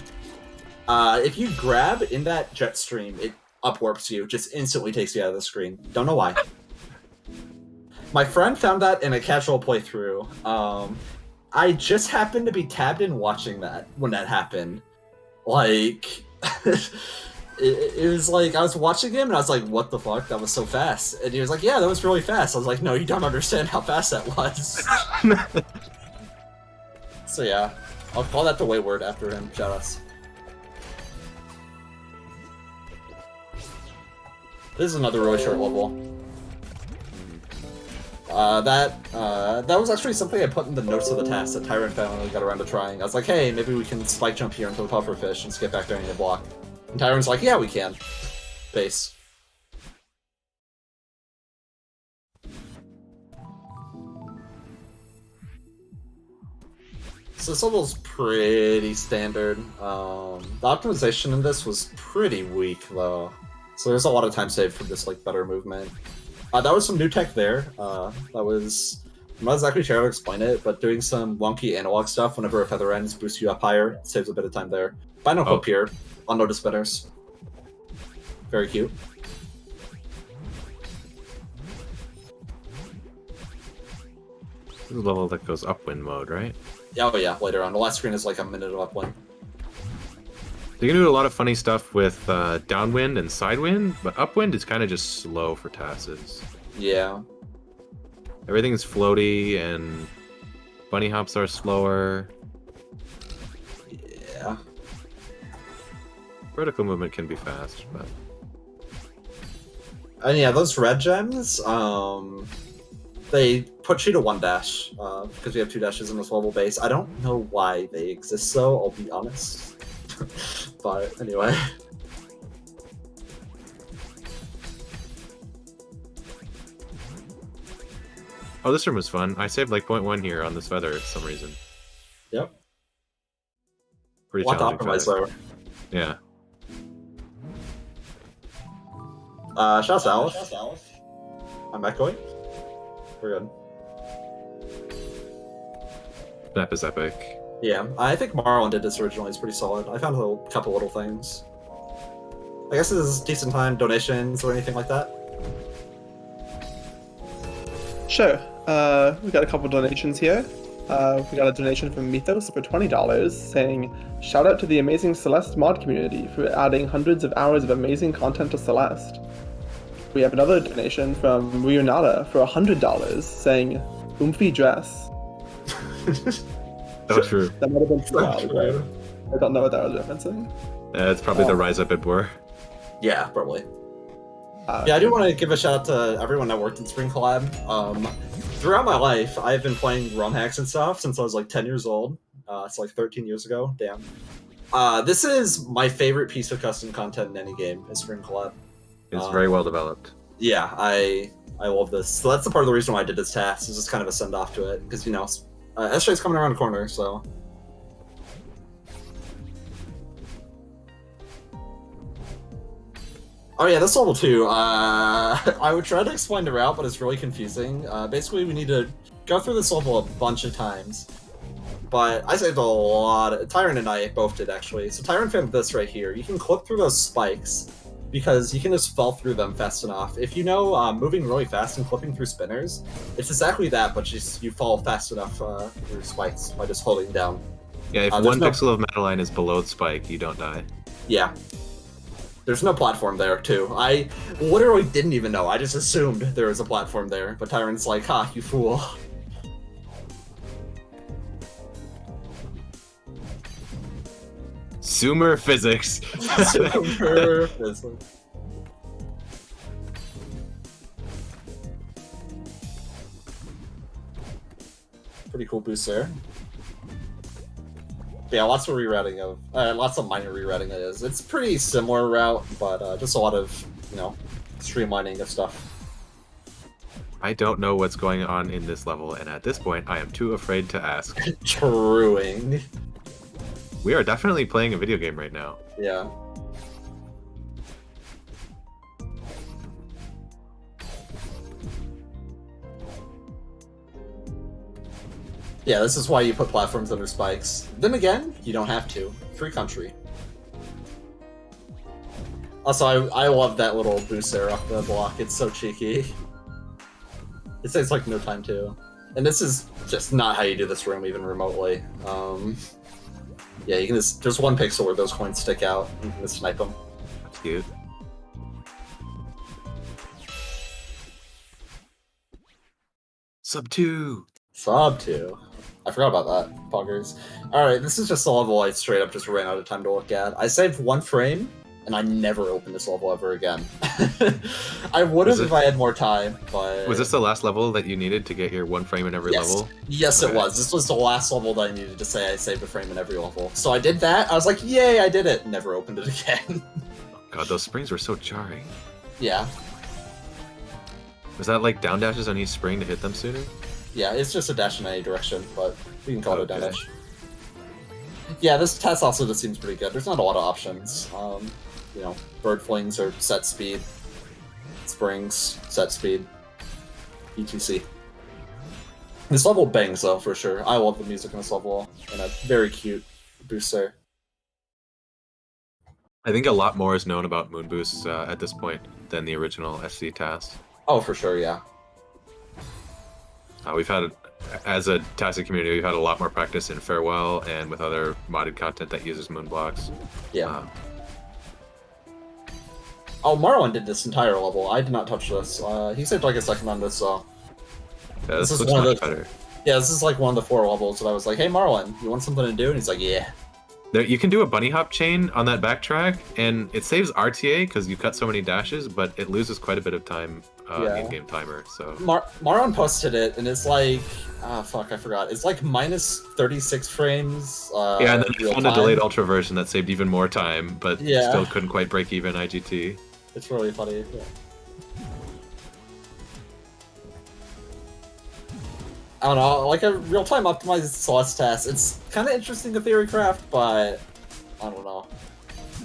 If you grab in that jet stream, it upwarps you, just instantly takes you out of the screen. Don't know why. My friend found that in a casual playthrough. I just happened to be tabbed in watching that when that happened. Like, it was like, I was watching him and I was like, what the fuck? That was so fast. And he was like, yeah, that was really fast. I was like, no, you don't understand how fast that was. So yeah, I'll call that the Wayward after him. Shout outs. This is another really short level. That was actually something I put in the notes of the TAS that Tyrant finally got around to trying. I was like, hey, maybe we can spike jump here into the pufferfish and skip back during the block. And Tyrant's like, yeah, we can. Base. So this level's pretty standard. The optimization in this was pretty weak, though. So there's a lot of time saved for this, like, better movement. That was some new tech there. That was... I'm not exactly sure how to explain it, but doing some wonky analog stuff whenever a feather ends boosts you up higher saves a bit of time there. Final clip here. Unnoticed spinners. Very cute. This is a level that goes upwind mode, right? Oh yeah, later on. The last screen is like a minute of upwind. You can do a lot of funny stuff with downwind and sidewind, but upwind is kind of just slow for TASes. Yeah. Everything's floaty and bunny hops are slower. Yeah. Vertical movement can be fast, but... And yeah, those red gems, they put you to 1 dash, because we have 2 dashes in this level base. I don't know why they exist though, I'll be honest. But anyway. Oh, this room was fun. I saved like 0.1 here on this feather for some reason. Yep. Pretty What to challenging optimize feather. though. Yeah. Shouts Alice. I'm echoing. We're good. Map is epic. Yeah, I think Marlon did this originally. It's pretty solid. I found a couple little things. I guess this is decent time, donations or anything like that. Sure. We got a couple donations here. We got a donation from Mythos for $20 saying, shout out to the amazing Celeste mod community for adding hundreds of hours of amazing content to Celeste. We have another donation from Rionata for $100 saying, oomphy dress. Oh, true. That might have been too loud, right? I don't know what that was referencing. It's probably the Rise Up Idbor. Yeah, probably. Yeah, I do want to give a shout out to everyone that worked in Spring Collab. Throughout my life, I've been playing ROM hacks and stuff since I was like 10 years old. It's like 13 years ago. Damn. This is my favorite piece of custom content in any game, is Spring Collab. It's very well developed. Yeah, I love this. So that's the part of the reason why I did this task, is just kind of a send off to it, because you know, SJ's coming around the corner, so. Oh yeah, this level too. I would try to explain the route, but it's really confusing. Basically, we need to go through this level a bunch of times. But I saved a lot. Tyrant and I both did, actually. So Tyrant found this right here. You can clip through those spikes, because you can just fall through them fast enough. If you know moving really fast and clipping through spinners, it's exactly that, but just you fall fast enough through spikes by just holding down. Yeah, if one pixel of Metaline is below the spike, you don't die. Yeah. There's no platform there, too. I literally didn't even know. I just assumed there was a platform there, but Tyrant's like, ha, you fool. Sumer physics. Sumer physics. Pretty cool boost there. Yeah, lots of rerouting of, lots of minor rerouting it is. It's pretty similar route, but just a lot of, you know, streamlining of stuff. I don't know what's going on in this level, and at this point, I am too afraid to ask. Truing. We are definitely playing a video game right now. Yeah. Yeah, this is why you put platforms under spikes. Then again, you don't have to. Free country. Also, I love that little boost there off the block. It's so cheeky. It takes like no time too. And this is just not how you do this room even remotely. Yeah, you can just, there's one pixel where those coins stick out. You can just snipe them. That's cute. Sub 2. Sub 2. I forgot about that, poggers. Alright, this is just a level I straight up just ran out of time to look at. I saved 1 frame, and I never opened this level ever again. I would have if I had more time, but... Was this the last level that you needed to get your 1 frame in every level? Yes, okay. It was. This was the last level that I needed to say I saved a frame in every level. So I did that, I was like, yay, I did it! Never opened it again. God, those springs were so jarring. Yeah. Was that like down dashes on each spring to hit them sooner? Yeah, it's just a dash in any direction, but we can call it a down dash. Yeah, this TAS also just seems pretty good. There's not a lot of options. You know, bird flings are set speed, springs, set speed, etc. This level bangs though, for sure. I love the music in this level, and a very cute boost there. I think a lot more is known about moon boosts at this point than the original SC TAS. Oh, for sure, yeah. We've had, as a TAS community, we've had a lot more practice in Farewell and with other modded content that uses moon blocks. Yeah. Oh, Marlon did this entire level. I did not touch this. He saved like a second on this, so... Yeah, this looks much better. Yeah, this is like one of the 4 levels that I was like, hey Marlon, you want something to do? And he's like, yeah. There, you can do a bunny hop chain on that backtrack, and it saves RTA because you cut so many dashes, but it loses quite a bit of time in-game timer. So Maron posted it, and it's like, fuck, I forgot. It's like minus 36 frames. Yeah, and then they found a delayed ultra version that saved even more time, but still couldn't quite break even IGT. It's really funny. Yeah. I don't know, like a real-time optimized Celeste test. It's kind of interesting to theory craft, but I don't know.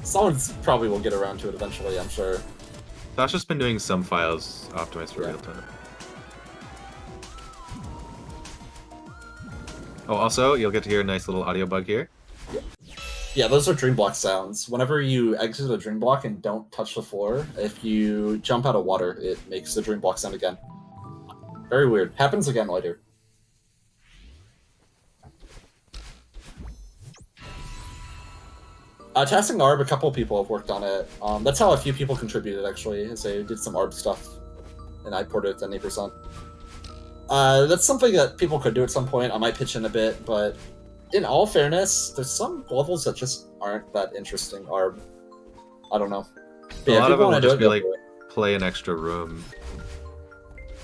Someone probably will get around to it eventually, I'm sure. That's just been doing some files optimized for real-time. Oh, also, you'll get to hear a nice little audio bug here. Yeah, those are dream block sounds. Whenever you exit a dream block and don't touch the floor, if you jump out of water, it makes the dream block sound again. Very weird. Happens again later. Testing ARB, a couple of people have worked on it. That's how a few people contributed, actually, is they did some ARB stuff, and I ported it to 90%. That's something that people could do at some point. I might pitch in a bit, but in all fairness, there's some levels that just aren't that interesting ARB. I don't know. But a lot of them would just be like, play an extra room.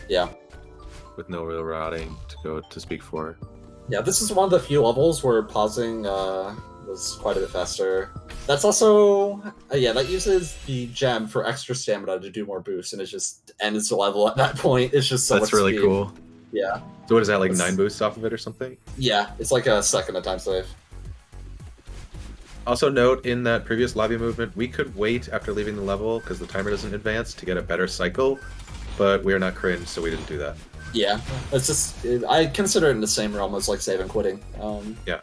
Yeah. With no real routing to go to speak for. Yeah, this is one of the few levels where pausing was quite a bit faster. That's also, yeah, that uses the gem for extra stamina to do more boosts, and it just ends the level at that point. It's just so much That's really speed. Cool. Yeah. So what is that, like 9 boosts off of it or something? Yeah, it's like a second of time save. Also note, in that previous lobby movement, we could wait after leaving the level, because the timer doesn't advance, to get a better cycle, but we are not cringe, so we didn't do that. Yeah, it's just, I consider it in the same realm as like save and quitting. Yeah.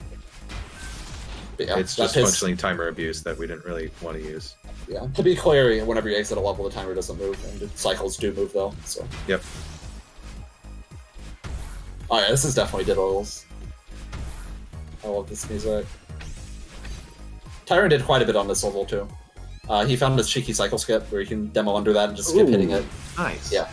Yeah, it's just functioning timer abuse that we didn't really want to use. Yeah, to be clear, whenever you exit a level, the timer doesn't move, and the cycles do move though, so. Yep. Oh yeah, this is definitely diddles. I love this music. Tyron did quite a bit on this level too. He found this cheeky cycle skip where you can demo under that and just skip hitting it. Nice. Yeah.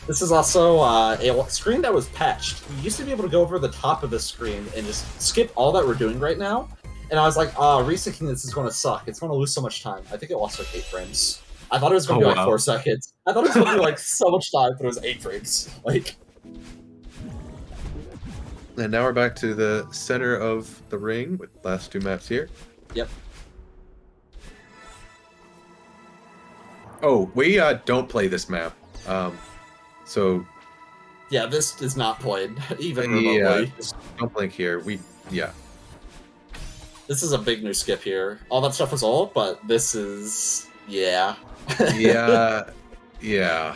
This is also a screen that was patched. You used to be able to go over the top of the screen and just skip all that we're doing right now. And I was like, resyncing this is going to suck. It's going to lose so much time. I think it lost like 8 frames. I thought it was going to be like 4 seconds. I thought it was going to be like so much time, but it was 8 frames. Like. And now we're back to the center of the ring with the last 2 maps here. Yep. Oh, we don't play this map. So. Yeah, this is not played even remotely. Don't blink here. Yeah. This is a big new skip here. All that stuff was old, but this is... yeah. Yeah. Yeah.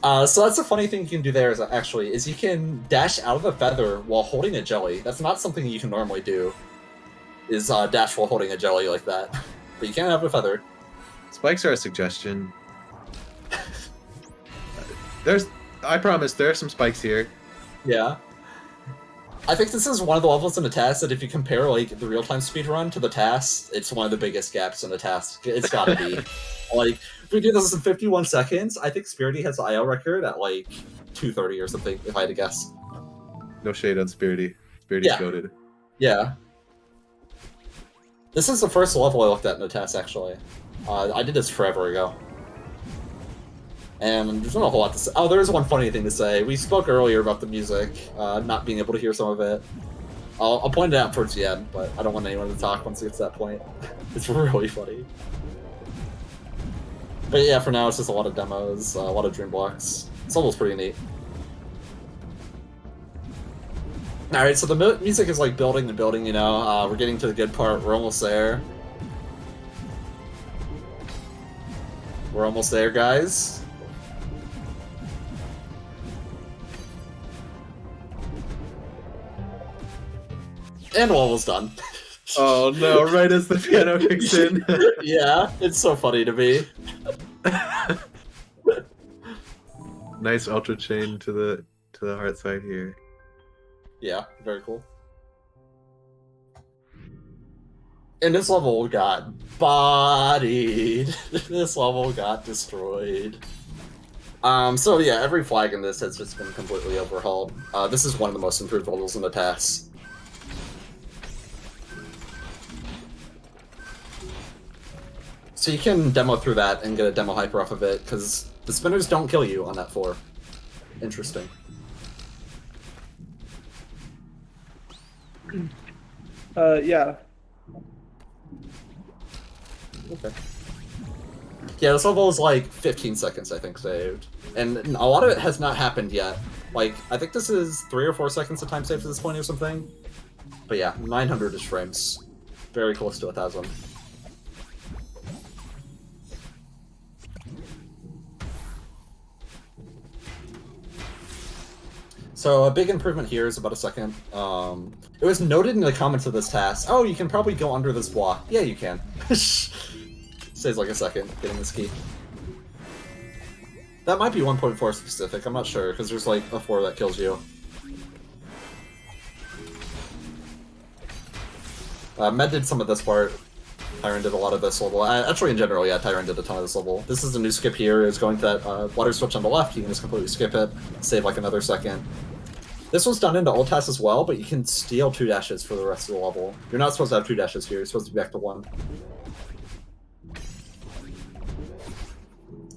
So that's a funny thing you can do there is you can dash out of a feather while holding a jelly. That's not something you can normally do, is dash while holding a jelly like that. But you can have a feather. Spikes are a suggestion. I promise, there are some spikes here. Yeah. I think this is one of the levels in the TAS that if you compare like the real-time speedrun to the TAS, it's one of the biggest gaps in the TAS. It's gotta be. Like, if we do this in 51 seconds, I think Spirity has the IO record at like 2:30 or something, if I had to guess. No shade on Spirity. Spirity's Yeah. goated. Yeah. This is the first level I looked at in the TAS, actually. I did this forever ago. And there's not a whole lot to say. Oh, there is one funny thing to say. We spoke earlier about the music, not being able to hear some of it. I'll point it out towards the end, but I don't want anyone to talk once it gets to that point. It's really funny. But yeah, for now it's just a lot of demos, a lot of dream blocks. This level's pretty neat. Alright, so the music is like building and building, you know. We're getting to the good part. We're almost there. We're almost there, guys. And the level's done. Oh no, right as the piano kicks in. Yeah, it's so funny to me. Nice ultra chain to the heart side here. Yeah, very cool. And this level got bodied. This level got destroyed. So yeah, every flag in this has just been completely overhauled. This is one of the most improved levels in the TAS. So you can demo through that and get a demo hyper off of it, because the spinners don't kill you on that floor. Interesting. Yeah. Okay. Yeah, this level is like 15 seconds, I think, saved. And a lot of it has not happened yet. Like, I think this is 3 or 4 seconds of time saved at this point or something. But yeah, 900-ish frames. Very close to 1,000. So a big improvement here is about a second. It was noted in the comments of this task. Oh, you can probably go under this block. Yeah, you can. Saves like a second getting this key. That might be 1.4 specific. I'm not sure because there's like a 4 that kills you. Med did some of this part. Tyron did a lot of this level. Actually, in general, yeah, Tyron did a ton of this level. This is a new skip here. It's going to that water switch on the left. You can just completely skip it, save like another second. This was done into old TAS as well, but you can steal 2 dashes for the rest of the level. You're not supposed to have 2 dashes here. You're supposed to be back to 1.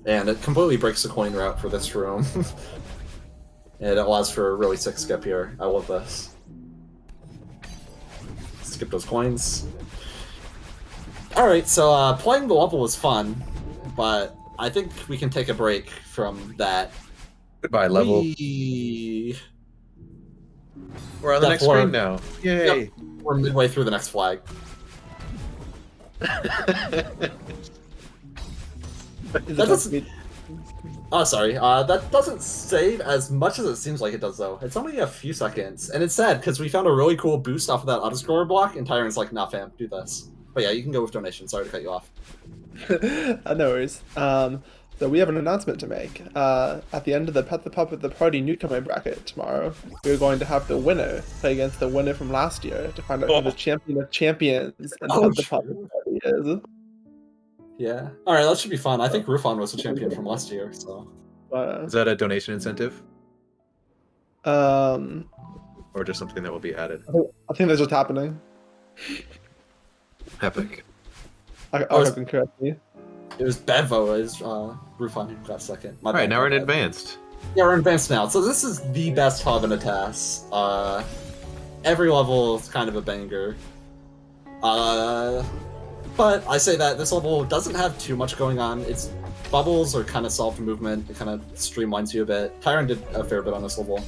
And it completely breaks the coin route for this room. And it allows for a really sick skip here. I love this. Skip those coins. Alright, so playing the level was fun, but I think we can take a break from that. Goodbye, level. We're on the next screen now. Yay! Yep. We're midway through the next flag. Oh, sorry. That doesn't save as much as it seems like it does, though. It's only a few seconds. And it's sad, because we found a really cool boost off of that autoscorer block, and Tyron's like, nah, fam, do this. But yeah, you can go with donations. Sorry to cut you off. No worries. So we have an announcement to make. At the end of the Pet the Puppet the Party newcomer bracket tomorrow, we're going to have the winner play against the winner from last year to find out who the champion of champions and Pet the Puppet Party is. Yeah. Alright, that should be fun. I think Rufon was the champion from last year, so... Is that a donation incentive? Or Or just something that will be added? I think that's what's happening. Epic. I'll have to correct me. It was Bevo as Rufon who got second. Alright, now we're in advanced. Yeah, we're in advanced now. So this is the best hub in a TAS. Every level is kind of a banger. But I say that this level doesn't have too much going on. Its bubbles are kind of soft movement. It kind of streamlines you a bit. Tyron did a fair bit on this level.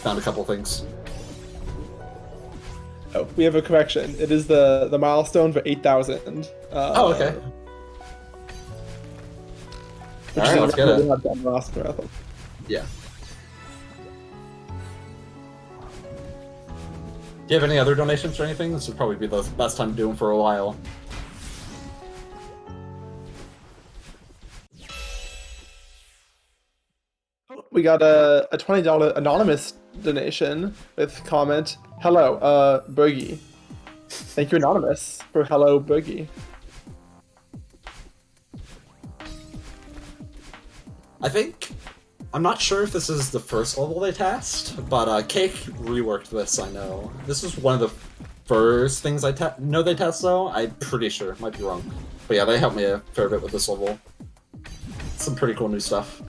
Found a couple things. Oh, we have a correction. It is the milestone for 8,000. Oh, okay. Alright, let's get it. Last marathon. Yeah. Do you have any other donations or anything? This would probably be the best time to do them for a while. We got a $20 anonymous donation with comment, "Hello, Boogie." Thank you, anonymous, for "Hello, Boogie." I'm not sure if this is the first level they tasked, but Cake reworked this, I know. This was one of the first things I know they test, though. I'm pretty sure, might be wrong. But yeah, they helped me a fair bit with this level. Some pretty cool new stuff.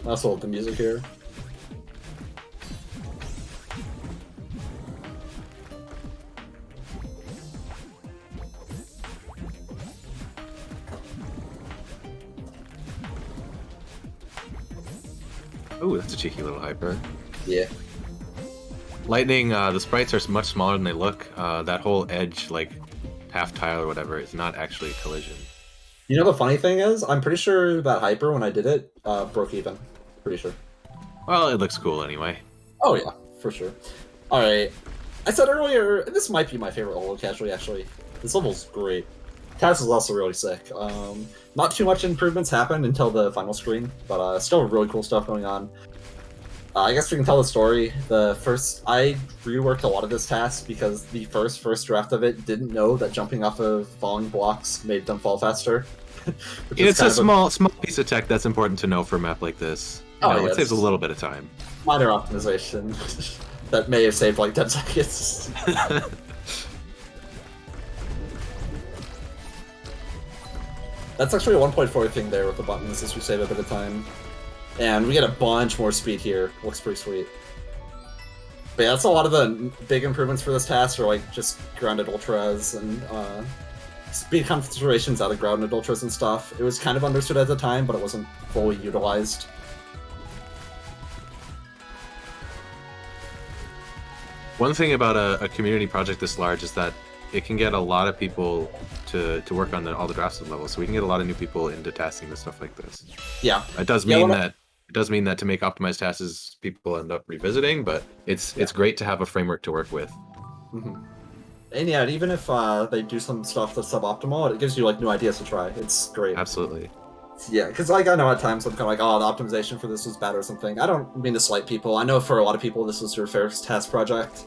I also love the music here. Ooh, that's a cheeky little hyper. Yeah. Lightning, the sprites are much smaller than they look. That whole edge, like, half tile or whatever, is not actually a collision. You know the funny thing is, I'm pretty sure that hyper, when I did it, broke even. Pretty sure. Well, it looks cool anyway. Oh yeah, for sure. Alright. I said earlier, this might be my favorite level casually, actually. This level's great. TAS is also really sick. Not too much improvements happened until the final screen, but still really cool stuff going on. I guess we can tell the story. I reworked a lot of this task because the first draft of it didn't know that jumping off of falling blocks made them fall faster. It's a small piece of tech that's important to know for a map like this. It saves a little bit of time. Minor optimization that may have saved like 10 seconds. That's actually a 1.4 thing there with the buttons, since we save a bit of time. And we get a bunch more speed here. Looks pretty sweet. But yeah, that's a lot of the big improvements for this task, are like just grounded ultras and speed considerations out of grounded ultras and stuff. It was kind of understood at the time, but it wasn't fully utilized. One thing about a community project this large is that it can get a lot of people to work on all the drafts levels, so we can get a lot of new people into tasking with stuff like this. Yeah, it does mean that to make optimized tasks, people end up revisiting, but it's great to have a framework to work with. Mm-hmm. And yeah, even if they do some stuff that's suboptimal, it gives you like new ideas to try. It's great. Absolutely. Yeah, because like I know at times I'm kind of like, oh, the optimization for this was bad or something. I don't mean to slight people. I know for a lot of people this was their first task project,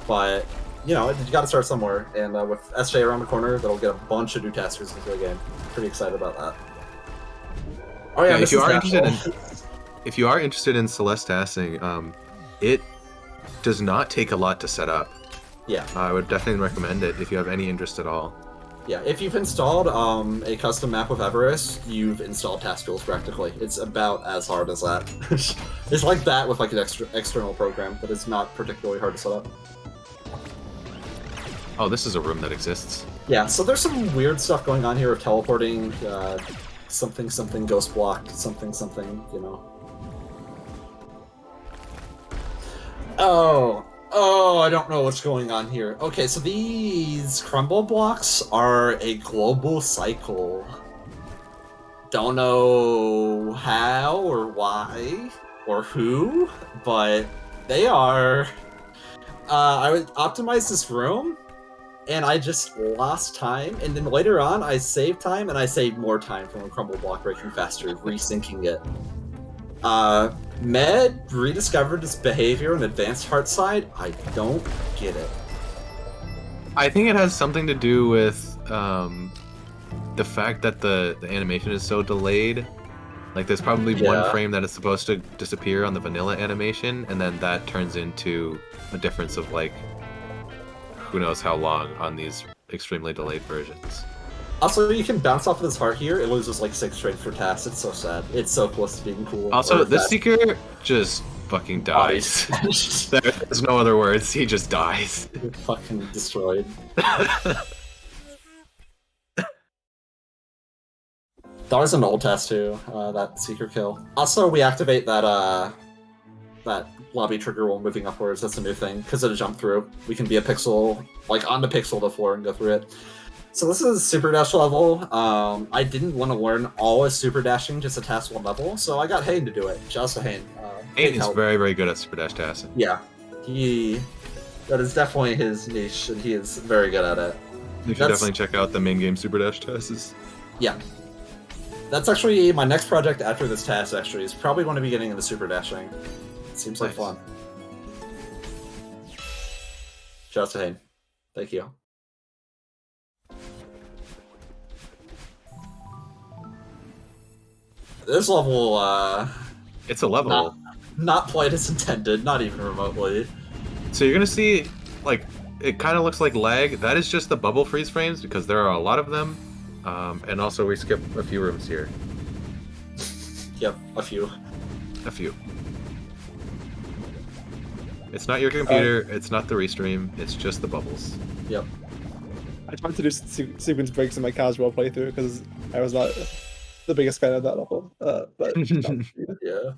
but you know, you got to start somewhere. And with SJ around the corner, that'll get a bunch of new taskers into the game. Pretty excited about that. Oh yeah, if you are interested in Celeste tasking, it does not take a lot to set up. Yeah, I would definitely recommend it if you have any interest at all. Yeah, if you've installed a custom map with Everest, you've installed task tools practically. It's about as hard as that. It's like that with like an external program that is not particularly hard to set up. Oh, this is a room that exists. Yeah, so there's some weird stuff going on here of teleporting, something ghost block, something, you know. Oh, I don't know what's going on here. Okay, so these crumble blocks are a global cycle. Don't know how or why or who, but they are. I would optimize this room, and I just lost time, and then later on I saved time, and I saved more time from a crumble block breaking faster, resyncing it. Med rediscovered its behavior in Advanced Heart side. I don't get it. I think it has something to do with the fact that the animation is so delayed. Like there's probably one frame that is supposed to disappear on the vanilla animation, and then that turns into a difference of like who knows how long on these extremely delayed versions. Also, you can bounce off of this heart here. It loses like 6 strength for TAS. It's so sad. It's so close to being cool. Also, the Seeker just fucking dies. There's no other words. He just dies. Fucking destroyed. That was an old test too, that secret kill. Also, we activate that that lobby trigger while moving upwards. That's a new thing, because of the jump through. We can be a pixel, like on the pixel to the floor and go through it. So this is super dash level. I didn't want to learn all of super dashing, just a task 1 level, so I got Hayne to do it. Shouts to Hayne. Hayne is very, very good at super dash tasking. Yeah, that is definitely his niche, and he is very good at it. You should definitely check out the main game super dash tasks. Yeah. That's actually my next project after this task, actually, is probably going to be getting into super dashing. It seems like fun. Shouts to Hayne. Thank you. This level, it's a level. Not played as intended, not even remotely. So you're gonna see, like, it kind of looks like lag. That is just the bubble freeze frames, because there are a lot of them. And also we skip a few rooms here. Yep, a few. A few. It's not your computer, it's not the restream, it's just the bubbles. Yep. I tried to do sequence breaks in my casual playthrough because I was not the biggest fan of that level. But yeah.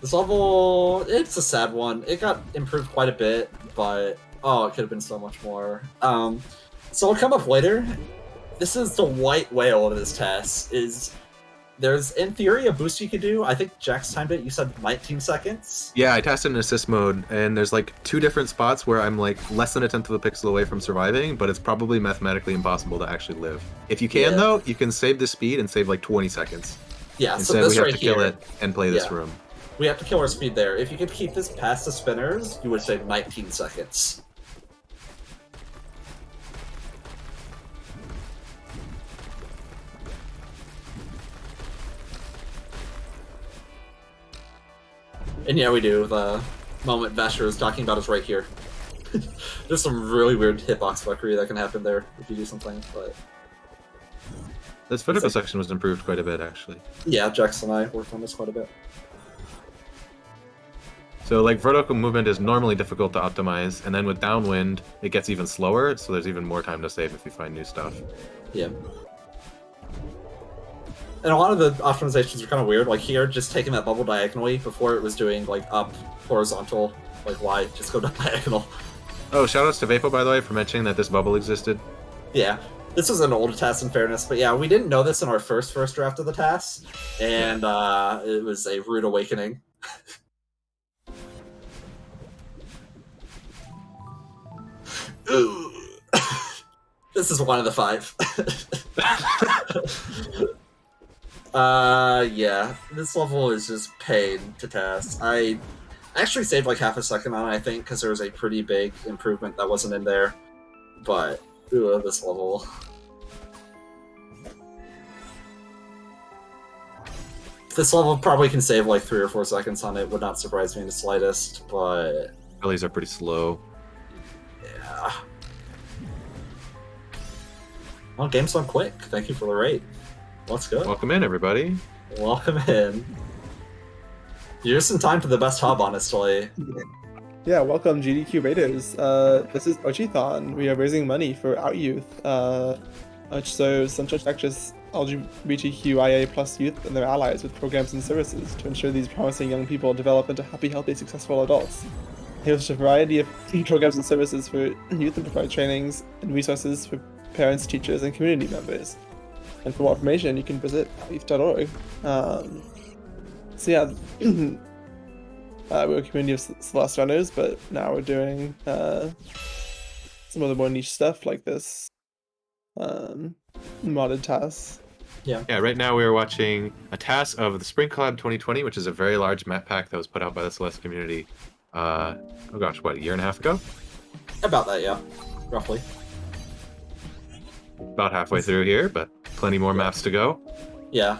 This level, it's a sad one. It got improved quite a bit, but oh, it could have been so much more. So it'll come up later. This is the white whale of this test. There's, in theory, a boost you could do. I think Jax timed it. You said 19 seconds? Yeah, I tested in assist mode, and there's like 2 different spots where I'm like less than a tenth of a pixel away from surviving, but it's probably mathematically impossible to actually live. If you can, though, you can save the speed and save like 20 seconds. Yeah, Instead, so this we have right to kill here, it and play this room. We have to kill our speed there. If you could keep this past the spinners, you would save 19 seconds. And yeah, we do. The moment Vasher is talking about is right here. There's some really weird hitbox fuckery that can happen there if you do something, but... This vertical section was improved quite a bit, actually. Yeah, Jax and I worked on this quite a bit. So, like, vertical movement is normally difficult to optimize, and then with downwind, it gets even slower, so there's even more time to save if you find new stuff. Yeah. And a lot of the optimizations are kind of weird. Like here, just taking that bubble diagonally before it was doing like up, horizontal. Like why? Just go diagonal. Oh, shoutouts to Vapo, by the way, for mentioning that this bubble existed. Yeah. This was an old task in fairness, but yeah, we didn't know this in our first draft of the task, and it was a rude awakening. Ooh. This is one of the 5. Yeah, this level is just pain to test. I actually saved like half a second on it, I think, because there was a pretty big improvement that wasn't in there. But, ooh, this level. This level probably can save like 3 or 4 seconds on it, would not surprise me in the slightest, but... Rallies are pretty slow. Yeah. Well, game's done quick. Thank you for the rate. Let's go. Welcome in, everybody. Welcome in. You're just in time for the best hub, honestly. yeah, welcome GDQ Raiders. This is ARCHIETHON. We are raising money for Out Youth. Which serves Central Texas LGBTQIA plus youth and their allies with programs and services to ensure these promising young people develop into happy, healthy, successful adults. They host a variety of programs and services for youth and provide trainings and resources for parents, teachers, and community members. And for more information, you can visit youth.org. So yeah, we're a community of Celeste runners, but now we're doing some of the more niche stuff like this modded TAS. Yeah, right now we are watching a TAS of the Spring Collab 2020, which is a very large map pack that was put out by the Celeste community, oh gosh, what, a year and a half ago? About that, yeah. Roughly. About halfway through here, but plenty more maps to go. Yeah.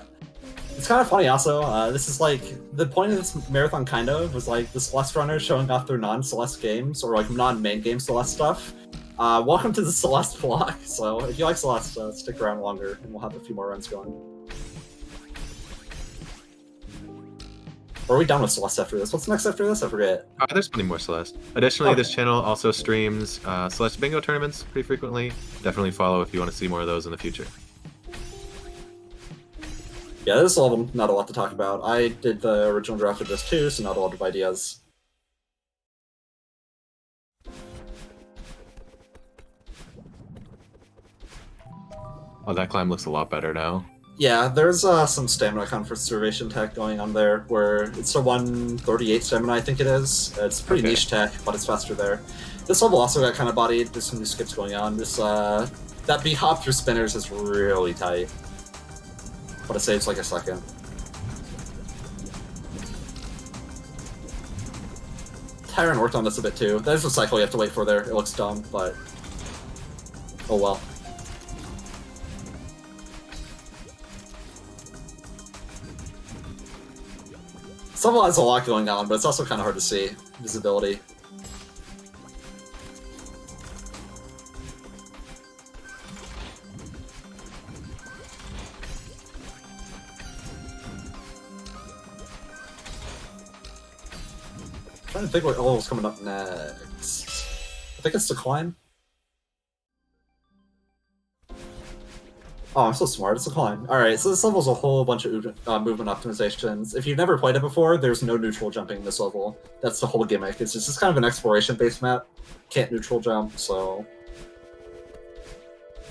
It's kind of funny also, this is like, the point of this marathon kind of was like the Celeste runners showing off their non-Celeste games, or like non-main game Celeste stuff. Welcome to the Celeste block, so if you like Celeste, stick around longer and we'll have a few more runs going. Or are we done with Celeste after this? What's next after this? I forget. There's plenty more Celeste. Additionally, Okay. this channel also streams Celeste bingo tournaments pretty frequently. Definitely follow if you want to see more of those in the future. Yeah, this level, not a lot to talk about. I did the original draft of this too, so not a lot of ideas. Oh, that climb looks a lot better now. Yeah, there's some stamina conservation tech going on there, where it's a 138 stamina, I think it is. It's pretty Okay. niche tech, but it's faster there. This level also got kind of bodied. There's some new skips going on. This that B hop through spinners is really tight, but it saves like a second. Tyron worked on this a bit too. There's a cycle you have to wait for there. It looks dumb, but oh well. This level has a lot going on, but it's also kind of hard to see. Visibility. I'm trying to think what level's coming up next. I think it's Decline. Oh, I'm so smart. It's Decline. Alright, so this level's a whole bunch of movement optimizations. If you've never played it before, there's no neutral jumping in this level. That's the whole gimmick. It's just kind of an exploration-based map. Can't neutral jump, so...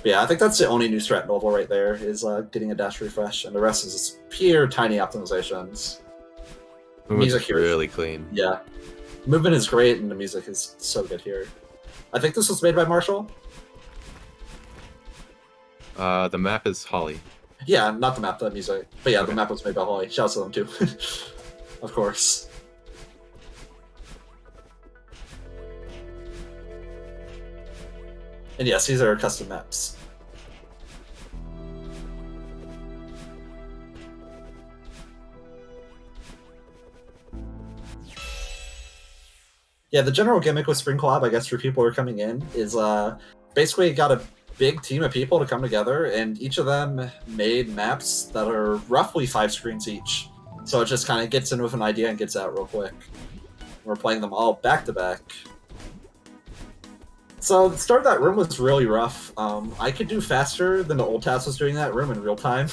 But yeah, I think that's the only new strat level right there, is getting a dash refresh, and the rest is just pure tiny optimizations. Music here is- really clean. Yeah. Movement is great, and the music is so good here. I think this was made by Marshall. The map is Holly. Yeah, not the map, the music. But yeah, Okay. the map was made by Holly. Shouts to them too. Of course. And yes, these are custom maps. Yeah, the general gimmick with Spring Collab, I guess, for people who are coming in, is basically got a big team of people to come together, and each of them made maps that are roughly 5 screens each. So it just kind of gets in with an idea and gets out real quick. We're playing them all back to back. So the start of that room was really rough. I could do faster than the old TAS was doing that room in real time.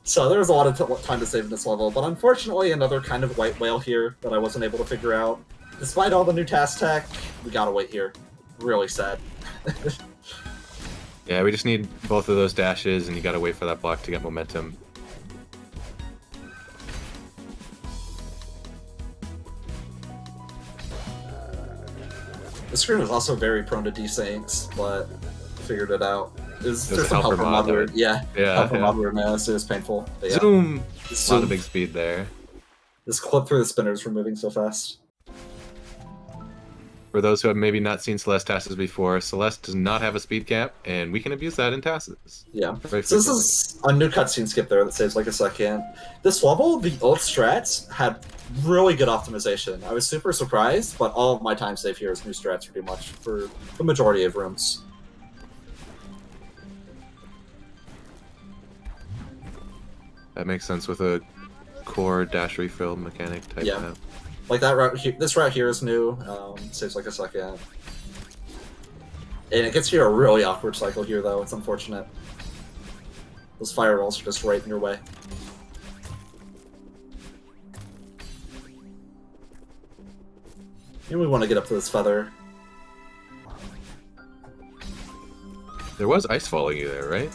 So there was a lot of time to save in this level, but unfortunately another kind of white whale here that I wasn't able to figure out. Despite all the new TAS tech, we gotta wait here. Really sad. Yeah, we just need both of those dashes, and you gotta wait for that block to get momentum. The screen was also very prone to desyncs, but figured it out. It was There's just some help helper from mod Modward. there. Yeah, Yeah, help from yeah. Modward, man. It was painful. But yeah. Zoom! A Zoom. lot of big speed there. This clip through the spinners for moving so fast. For those who have maybe not seen Celeste TASes before, Celeste does not have a speed cap, and we can abuse that in TASes. Yeah. Very So this frequently. is a new cutscene skip there that saves like a second. This level, the old strats had really good optimization. I was super surprised, but all of my time save here is new strats pretty much for the majority of rooms. That makes sense with a core dash refill mechanic type Yeah. map. Like that route here, this route here is new, saves like a second. And it gets you a really awkward cycle here though, it's unfortunate. Those firewalls are just right in your way. And we want to get up to this feather. There was ice falling you there, right?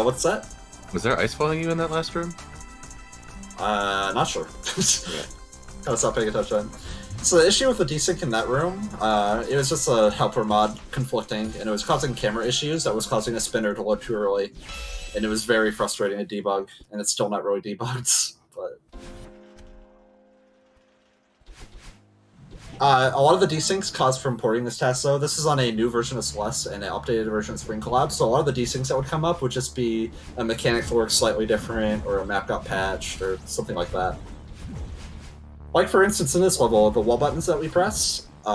What's that? Was there ice falling you in that last room? Not sure. Gotta stop paying attention. So the issue with the desync in that room, it was just a helper mod conflicting, and it was causing camera issues that was causing a spinner to load too early. And it was very frustrating to debug, and it's still not really debugged, but... a lot of the desyncs caused from porting this task, though. This is on a new version of Celeste and an updated version of Spring Collab, so a lot of the desyncs that would come up would just be a mechanic that works slightly different, or a map got patched, or something like that. Like, for instance, in this level, the wall buttons that we press, pre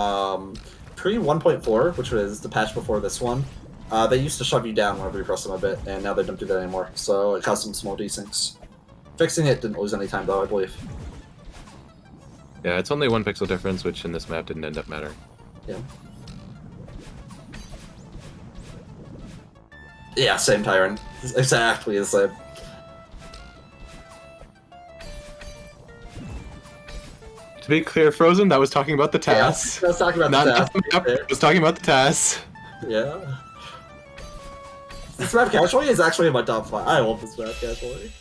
1.4, which was the patch before this one, they used to shove you down whenever you press them a bit, and now they don't do that anymore, so it caused some small desyncs. Fixing it didn't lose any time though, I believe. Yeah, it's only 1 pixel difference, which in this map didn't end up mattering. Yeah. Yeah, same Tyrant. Exactly the same. To be clear, Frozen, that was talking about the TAS. Yeah, I was talking about Not the TAS. the map, I was talking about the TAS. Yeah. This map casually is actually in my top 5. I love this map casually.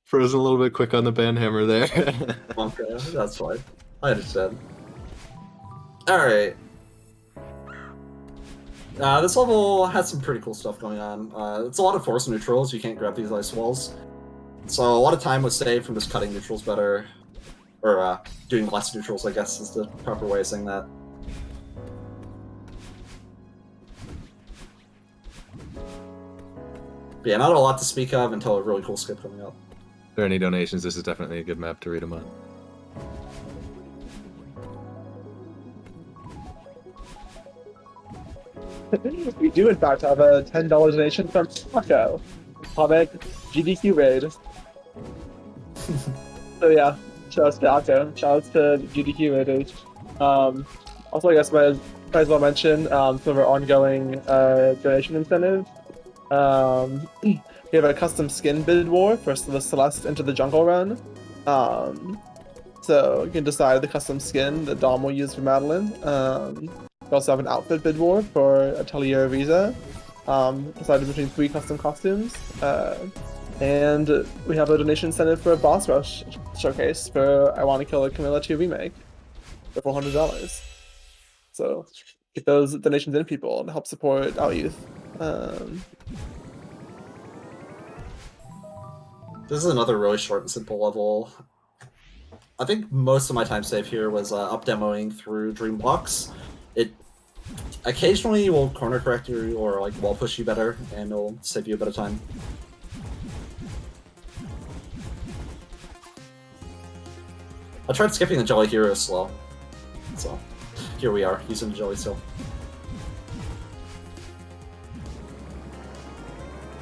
Frozen a little bit quick on the banhammer there. Okay, that's fine. I understand. Alright. This level has some pretty cool stuff going on. It's a lot of force neutrals, you can't grab these ice walls. So a lot of time was saved from just cutting neutrals better. Or doing less neutrals, I guess, is the proper way of saying that. But yeah, not a lot to speak of until a really cool skip coming up. If there are any donations, this is definitely a good map to read them on. We do in fact have a $10 donation from Taco. Comic GDQ raid. So yeah, shout out to Taco. Shout out to GDQ raiders. Also, I guess might as well mention some of our ongoing donation incentives. We have a custom skin bid war for the Celeste Into the Jungle run. So you can decide the custom skin that Dom will use for Madeline. We also have an outfit bid war for Atelier Visa, decided between 3 custom costumes. And we have a donation incentive for a boss rush showcase for I Want to Kill a Camilla 2 remake for $400. So get those donations in, people, and help support our youth. This is another really short and simple level. I think most of my time saved here was up demoing through dream blocks. It occasionally will corner correct you or like wall push you better, and it'll save you a bit of time. I tried skipping the jelly here as slow, so here we are using the jelly still.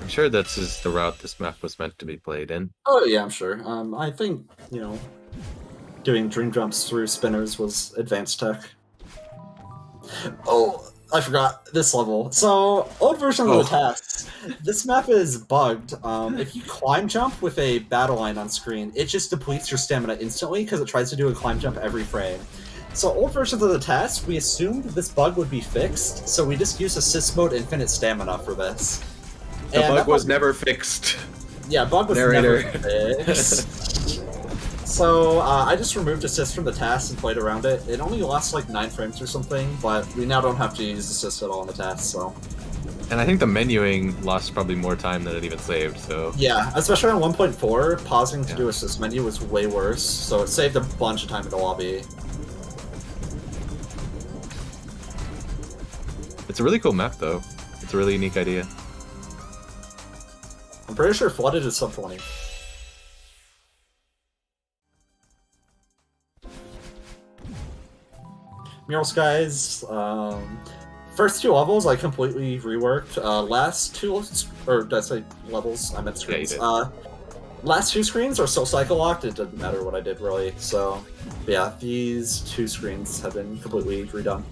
I'm sure that's just the route this map was meant to be played in. Oh yeah, I'm sure. I think, you know, doing dream jumps through spinners was advanced tech. Oh, I forgot this level. So, old version of the TAS. This map is bugged. If you climb jump with a battle line on screen, it just depletes your stamina instantly because it tries to do a climb jump every frame. So, old versions of the TAS, we assumed this bug would be fixed, so we just used assist mode infinite stamina for this. The bug was never fixed. Yeah, bug was Narrator. never fixed. So, I just removed assist from the TAS and played around it. It only lasts like 9 frames or something, but we now don't have to use assist at all in the TAS, so... And I think the menuing lost probably more time than it even saved, so... Yeah, especially on 1.4, pausing to do assist menu was way worse, so it saved a bunch of time in the lobby. It's a really cool map, though. It's a really unique idea. I'm pretty sure Flooded is sub 20. Mural Skies, first 2 levels I completely reworked. Last 2, or did I say levels? I meant screens. Yeah, Last 2 screens are still cycle locked, it didn't matter what I did really, so yeah, these 2 screens have been completely redone.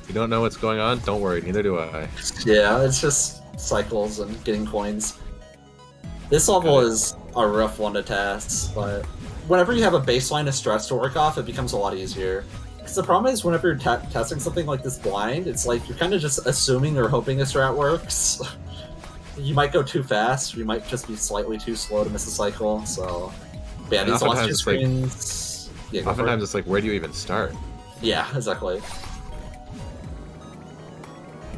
You don't know what's going on? Don't worry, neither do I. Yeah, it's just cycles and getting coins. This level is a rough one to test, but whenever you have a baseline of stress to work off, it becomes a lot easier. Because the problem is, whenever you're testing something like this blind, it's like you're kind of just assuming or hoping a strat works. You might go too fast, you might just be slightly too slow to miss a cycle, so... But yeah, these last 2 screens... Like, oftentimes it's like, where do you even start? Yeah, exactly.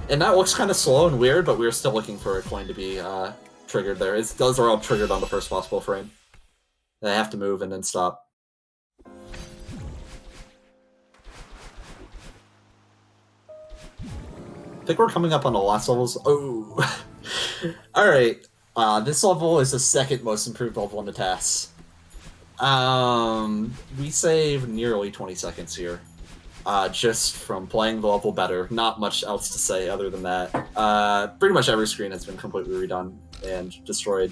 And that looks kind of slow and weird, but we're still looking for a coin to be triggered there. Those are all triggered on the first possible frame. They have to move and then stop. I think we're coming up on the last levels. Oh! Alright. This level is the second most improved level in the TAS. We save nearly 20 seconds here. Just from playing the level better. Not much else to say other than that. Pretty much every screen has been completely redone and destroyed.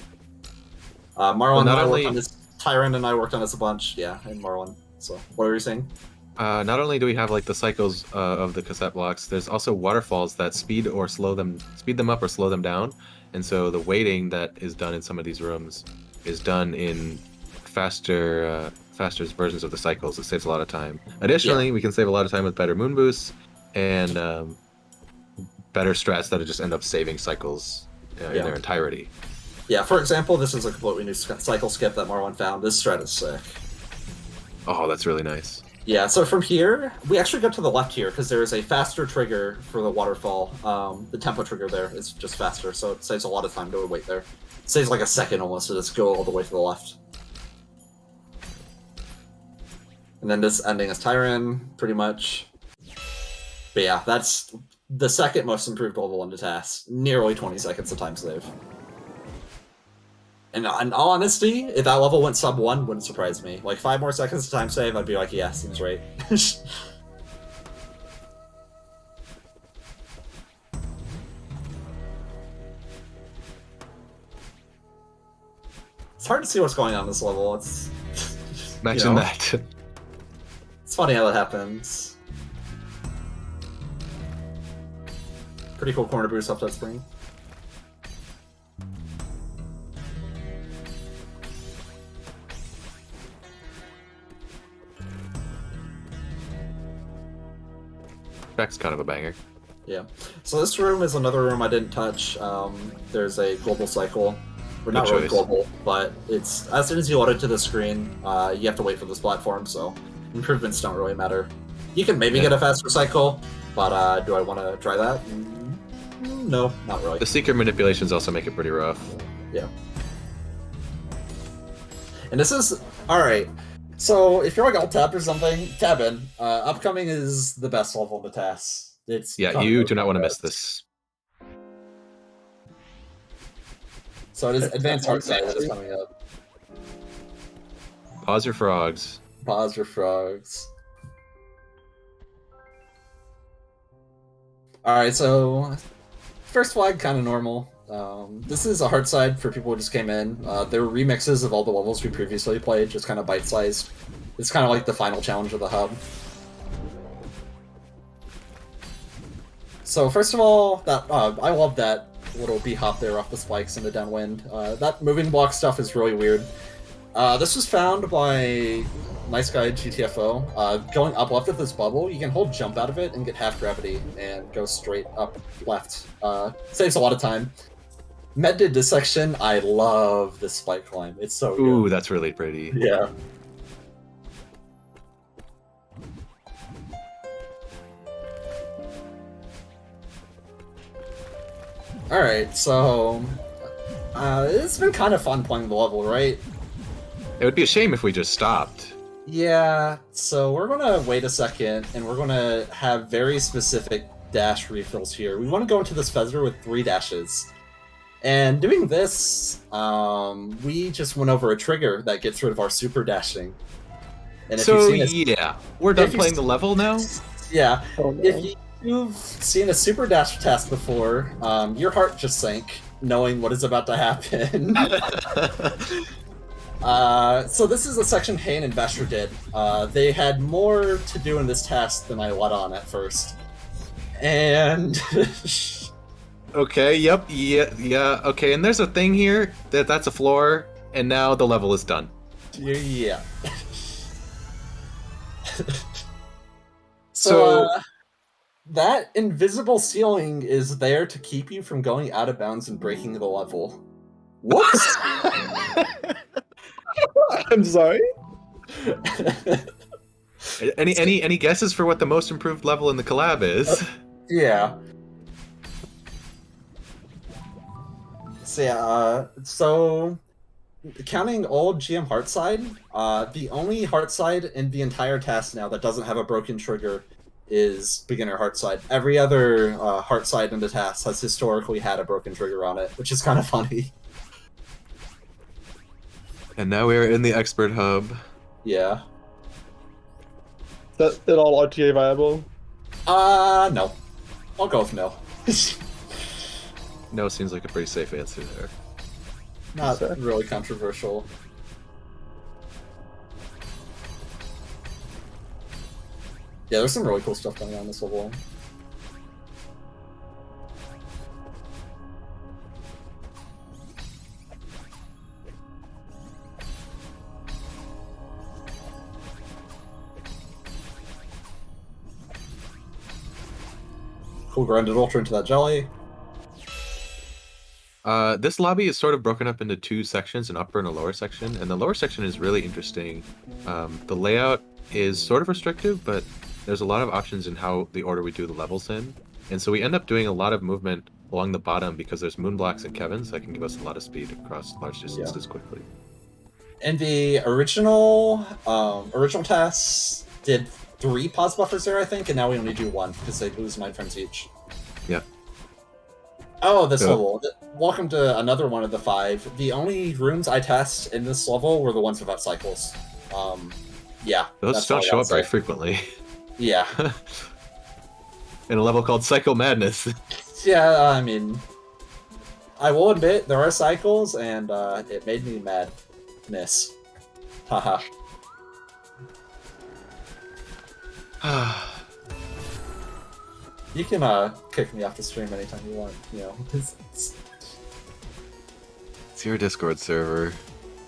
Marlon and I worked on this. Tyron and I worked on this a bunch. Yeah, and Marlon. So, what were you saying? Not only do we have like the cycles of the cassette blocks, there's also waterfalls that speed them up or slow them down. And so the weighting that is done in some of these rooms is done in faster versions of the cycles. It saves a lot of time. Additionally, we can save a lot of time with better moon boosts and better strats that just end up saving cycles in their entirety. Yeah, for example, this is a completely new cycle skip that Marlon found. This strat is sick. Oh, that's really nice. Yeah, so from here, we actually go to the left here because there is a faster trigger for the waterfall. The tempo trigger there is just faster, so it saves a lot of time to wait there. It saves like a second almost to just go all the way to the left. And then this ending is Tyron, pretty much. But yeah, that's the second most improved level in the TAS. Nearly 20 seconds of time save. And in all honesty, if that level went sub 1, wouldn't surprise me. Like 5 more seconds of time save, I'd be like, yeah, seems right. It's hard to see what's going on in this level. It's Imagine that. It's funny how that happens. Pretty cool corner boost off that spring. That's kind of a banger. Yeah. So this room is another room I didn't touch. There's a global cycle. We're not really global, but it's as soon as you load it to the screen, you have to wait for this platform, so improvements don't really matter. You can maybe get a faster cycle, but do I want to try that? No, not really. The secret manipulations also make it pretty rough. Yeah. And this is... Alright. So, if you're like alt tab or something, tab in. Upcoming is the best level of the TAS. Yeah, you do not want to miss this. So it is Advanced Heart Side that is coming up. Pause your frogs. Pause your frogs. Alright, so... First flag, kind of normal. This is a hard side for people who just came in. There were remixes of all the levels we previously played, just kind of bite-sized. It's kind of like the final challenge of the hub. So first of all, that I love that little B-hop there off the spikes in the downwind. That moving block stuff is really weird. This was found by Nice Guy GTFO. Going up left of this bubble, you can hold jump out of it and get half gravity and go straight up left. Saves a lot of time. Med did this section. I love this spike climb. It's so good. Ooh, that's really pretty. Yeah. Alright, so... it's been kind of fun playing the level, right? It would be a shame if we just stopped. Yeah, so we're gonna wait a second, and we're gonna have very specific dash refills here. We want to go into this feather with 3 dashes. And doing this, we just went over a trigger that gets rid of our super dashing. And if so, you've seen we're done playing the level now? Yeah. Oh, no. If you've seen a super dash test before, your heart just sank, knowing what is about to happen. So this is a section Hayne and Vesher did. They had more to do in this task than I let on at first. And... Okay, yep, yeah, okay, and there's a thing here, that's a floor, and now the level is done. Yeah. So that invisible ceiling is there to keep you from going out of bounds and breaking the level. Whoops! I'm sorry. Any guesses for what the most improved level in the collab is? Yeah. So yeah, so counting old GM Heartside, the only Heartside in the entire task now that doesn't have a broken trigger is beginner Heartside. Every other Heartside in the task has historically had a broken trigger on it, which is kind of funny. And now we are in the expert hub. Yeah. Is that all RTA viable? No. I'll go with no. No seems like a pretty safe answer there. Not Sure. really controversial. Yeah, there's some really cool stuff going on this level. Cool grinded ultra into that jelly. This lobby is sort of broken up into two sections, an upper and a lower section, and the lower section is really interesting. The layout is sort of restrictive, but there's a lot of options in how the order we do the levels in, and so we end up doing a lot of movement along the bottom because there's moon blocks and Kevins that can give us a lot of speed across large distances quickly. And the original TAS did 3 pause buffers there, I think, and now we only do 1 because they lose 9 frames each. Yeah. Oh, this level. Welcome to another one of the 5. The only rooms I test in this level were the ones without cycles. Yeah. Those don't show up very frequently. Yeah. In a level called Psycho Madness. Yeah, I mean, I will admit there are cycles, and it made me madness. Haha. You can kick me off the stream anytime you want, you know. It's your Discord server.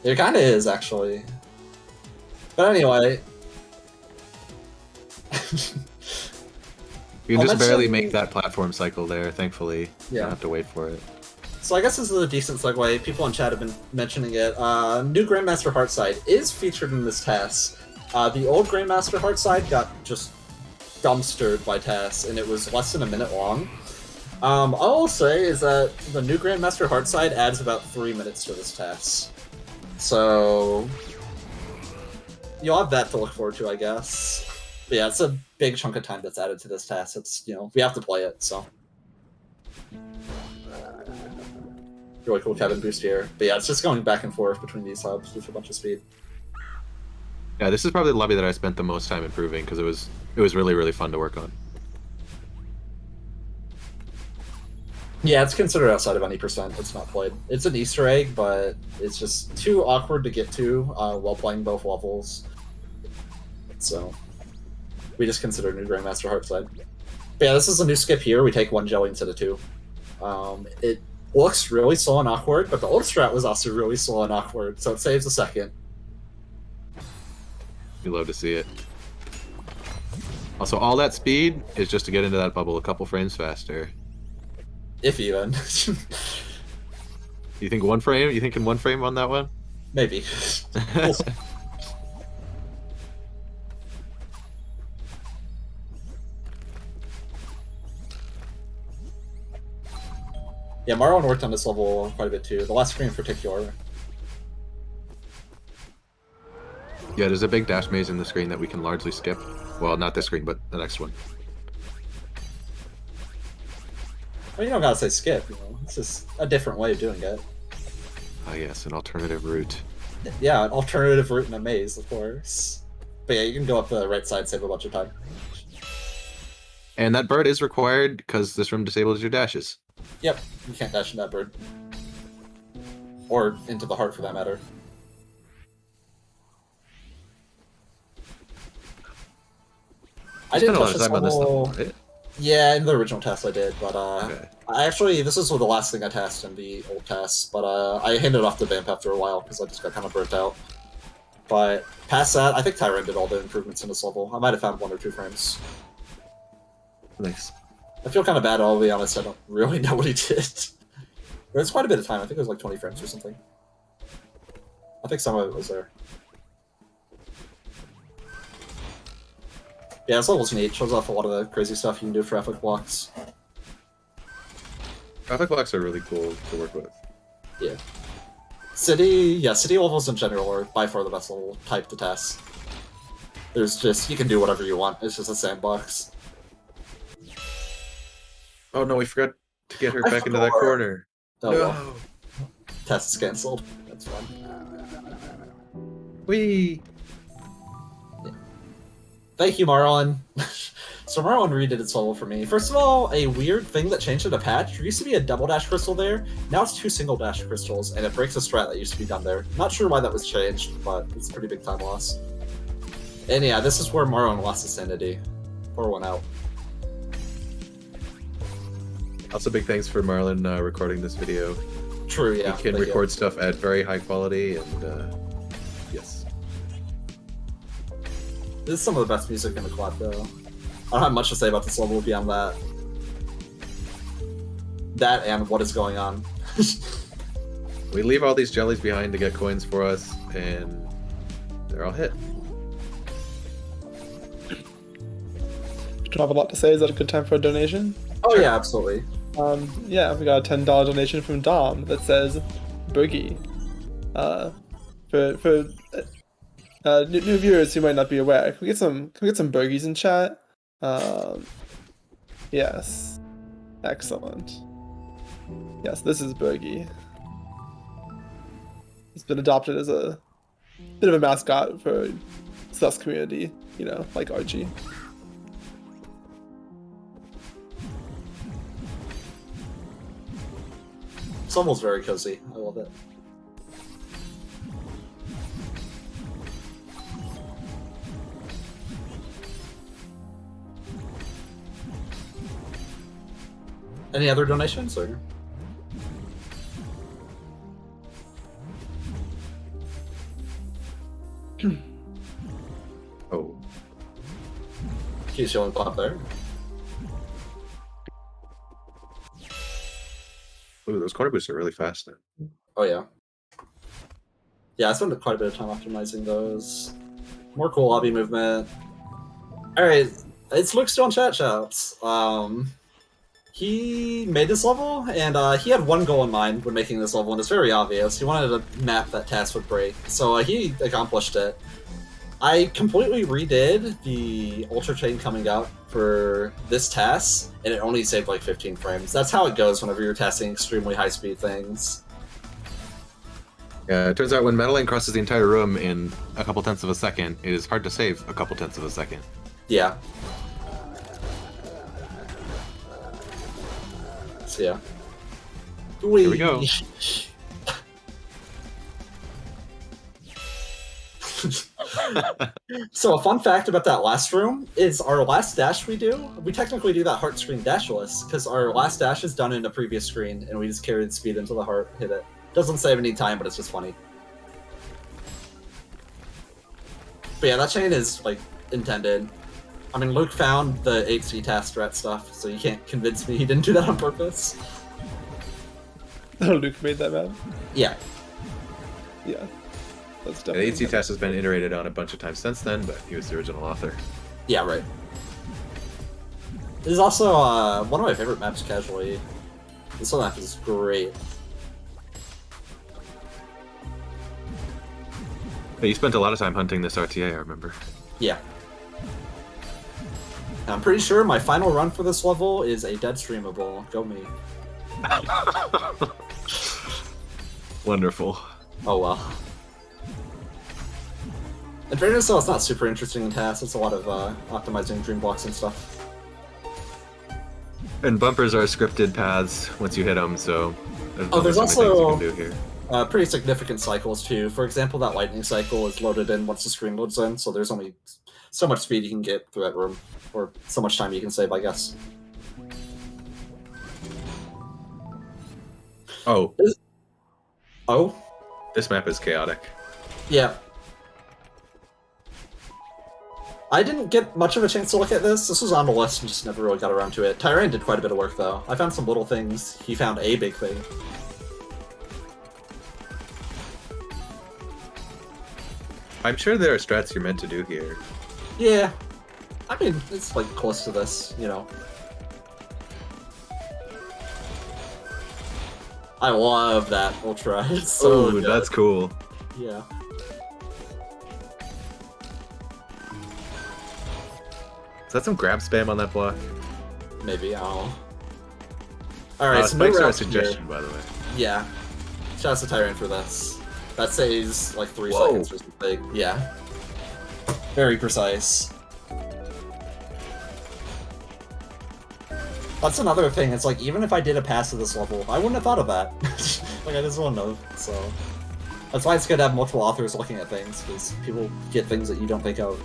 It kind of is, actually. But anyway. You can I'll just barely mention- make that platform cycle there, thankfully. You Yeah. don't have to wait for it. So I guess this is a decent segue. People in chat have been mentioning it. New Grandmaster Heartside is featured in this TAS. The old Grandmaster Heartside got just dumpstered by TAS, and it was less than a minute long. All I'll say is that the new Grandmaster Heartside adds about 3 minutes to this TAS. So you'll have that to look forward to, I guess. But yeah, it's a big chunk of time that's added to this TAS. It's, you know, we have to play it, so. Really cool Kevin boost here. But yeah, it's just going back and forth between these hubs with a bunch of speed. Yeah, this is probably the lobby that I spent the most time improving because it was really, really fun to work on. Yeah, it's considered outside of any percent. It's not played. It's an Easter egg, but it's just too awkward to get to while playing both levels. So we just consider New Grandmaster Heartside. But yeah, this is a new skip here. We take 1 jelly instead of 2. It looks really slow and awkward, but the old strat was also really slow and awkward, so it saves a second. You love to see it. Also, all that speed is just to get into that bubble a couple frames faster. If even. You think 1 frame? You thinking 1 frame on that one? Maybe. We'll see. Yeah, Marlon worked on this level quite a bit too. The last screen in particular. Yeah, there's a big dash maze in the screen that we can largely skip. Well, not this screen, but the next one. Well, you don't gotta say skip, you know. It's just a different way of doing it. Ah, yes, an alternative route. Yeah, an alternative route in a maze, of course. But yeah, you can go up the right side, save a bunch of time. And that bird is required because this room disables your dashes. Yep, you can't dash in that bird. Or into the heart, for that matter. I Spent didn't a lot touch of this time on this level. level, right? Yeah, in the original test I did, but Okay. I actually, this was the last thing I tested in the old test, but I handed off the vamp after a while because I just got kind of burnt out. But past that, I think Tyron did all the improvements in this level. I might have found 1 or 2 frames. Nice. I feel kind of bad, I'll be honest, I don't really know what he did. But it's quite a bit of time, I think it was like 20 frames or something. I think some of it was there. Yeah, this level's neat, shows off a lot of the crazy stuff you can do with traffic blocks. Traffic blocks are really cool to work with. Yeah. City levels in general are by far the best level type to test. There's just, you can do whatever you want, it's just a sandbox. Oh no, we forgot to get her I back into that forgot. corner. Oh No. well. Test is cancelled. That's fine. Whee! Thank you, Marlon. So Marlon redid its level for me. First of all, a weird thing that changed in a patch. There used to be a double dash crystal there. Now it's 2 single dash crystals, and it breaks a strat that used to be done there. Not sure why that was changed, but it's a pretty big time loss. And yeah, this is where Marlon lost his sanity. Pour one out. Also, big thanks for Marlon recording this video. True, yeah. He can record stuff at very high quality, and yes. This is some of the best music in the collab, though. I don't have much to say about this level beyond that. That and what is going on. We leave all these jellies behind to get coins for us, and they're all hit. Don't have a lot to say. Is that a good time for a donation? Oh yeah, absolutely. Yeah, we got a $10 donation from Dom that says Boogie. For new viewers who might not be aware, can we get some Boogies in chat? Yes. Excellent. Yes, this is Boogie. It's been adopted as a bit of a mascot for CelesteCommunity, you know, like Archie. It's almost very cozy. I love it. Any other donations, or? Oh. Keep showing pop there. Ooh, those corner boosts are really fast now. Oh yeah. Yeah, I spent quite a bit of time optimizing those. More cool lobby movement. Alright, it's Luke still on chat shouts. He made this level, and he had one goal in mind when making this level, and it's very obvious. He wanted a map that TAS would break, so he accomplished it. I completely redid the Ultra Chain coming out for this TAS, and it only saved like 15 frames. That's how it goes whenever you're testing extremely high-speed things. Yeah, it turns out when Metal Lane crosses the entire room in a couple tenths of a second, it is hard to save a couple tenths of a second. Yeah. So yeah. Here we go. So a fun fact about that last room is our last dash we technically do that heart screen dashless, because our last dash is done in a previous screen, and we just carry the speed into the heart, hit it. Doesn't save any time, but it's just funny. But yeah, that chain is, like, intended. I mean, Luke found the 8C TAS strat stuff, so you can't convince me he didn't do that on purpose. Oh, Luke made that map? Yeah. Yeah. That's The definitely... 8C test has been iterated on a bunch of times since then, but he was the original author. Yeah, right. This is also one of my favorite maps casually. This map is great. But you spent a lot of time hunting this RTA, I remember. Yeah. And I'm pretty sure my final run for this level is a dead streamable. Go me. Wonderful. Oh well. In fairness, though, it's not super interesting in TAS. It's a lot of optimizing dream blocks and stuff. And bumpers are scripted paths once you hit them, so There's so many things you also can do here. Pretty significant cycles too. For example, that lightning cycle is loaded in once the screen loads in, so there's only so much speed you can get through that room, or so much time you can save, I guess. Oh, Oh? this map is chaotic. Yeah. I didn't get much of a chance to look at this. This was on the list and just never really got around to it. Tyran did quite a bit of work, though. I found some little things. He found a big thing. I'm sure there are strats you're meant to do here. Yeah. I mean, it's like close to this, you know. I love that ultra. It's so Oh, good. that's cool. Yeah. Is that some grab spam on that block? Maybe, I don't know. Alright, so thanks for our route suggestion, here. by the way. Yeah. Shouts to Tyran for this. That saves like 3 Whoa. seconds or something. Yeah. Very precise. That's another thing, it's like, even if I did a pass to this level, I wouldn't have thought of that. Like, I just wouldn't have, so... That's why it's good to have multiple authors looking at things, because people get things that you don't think of.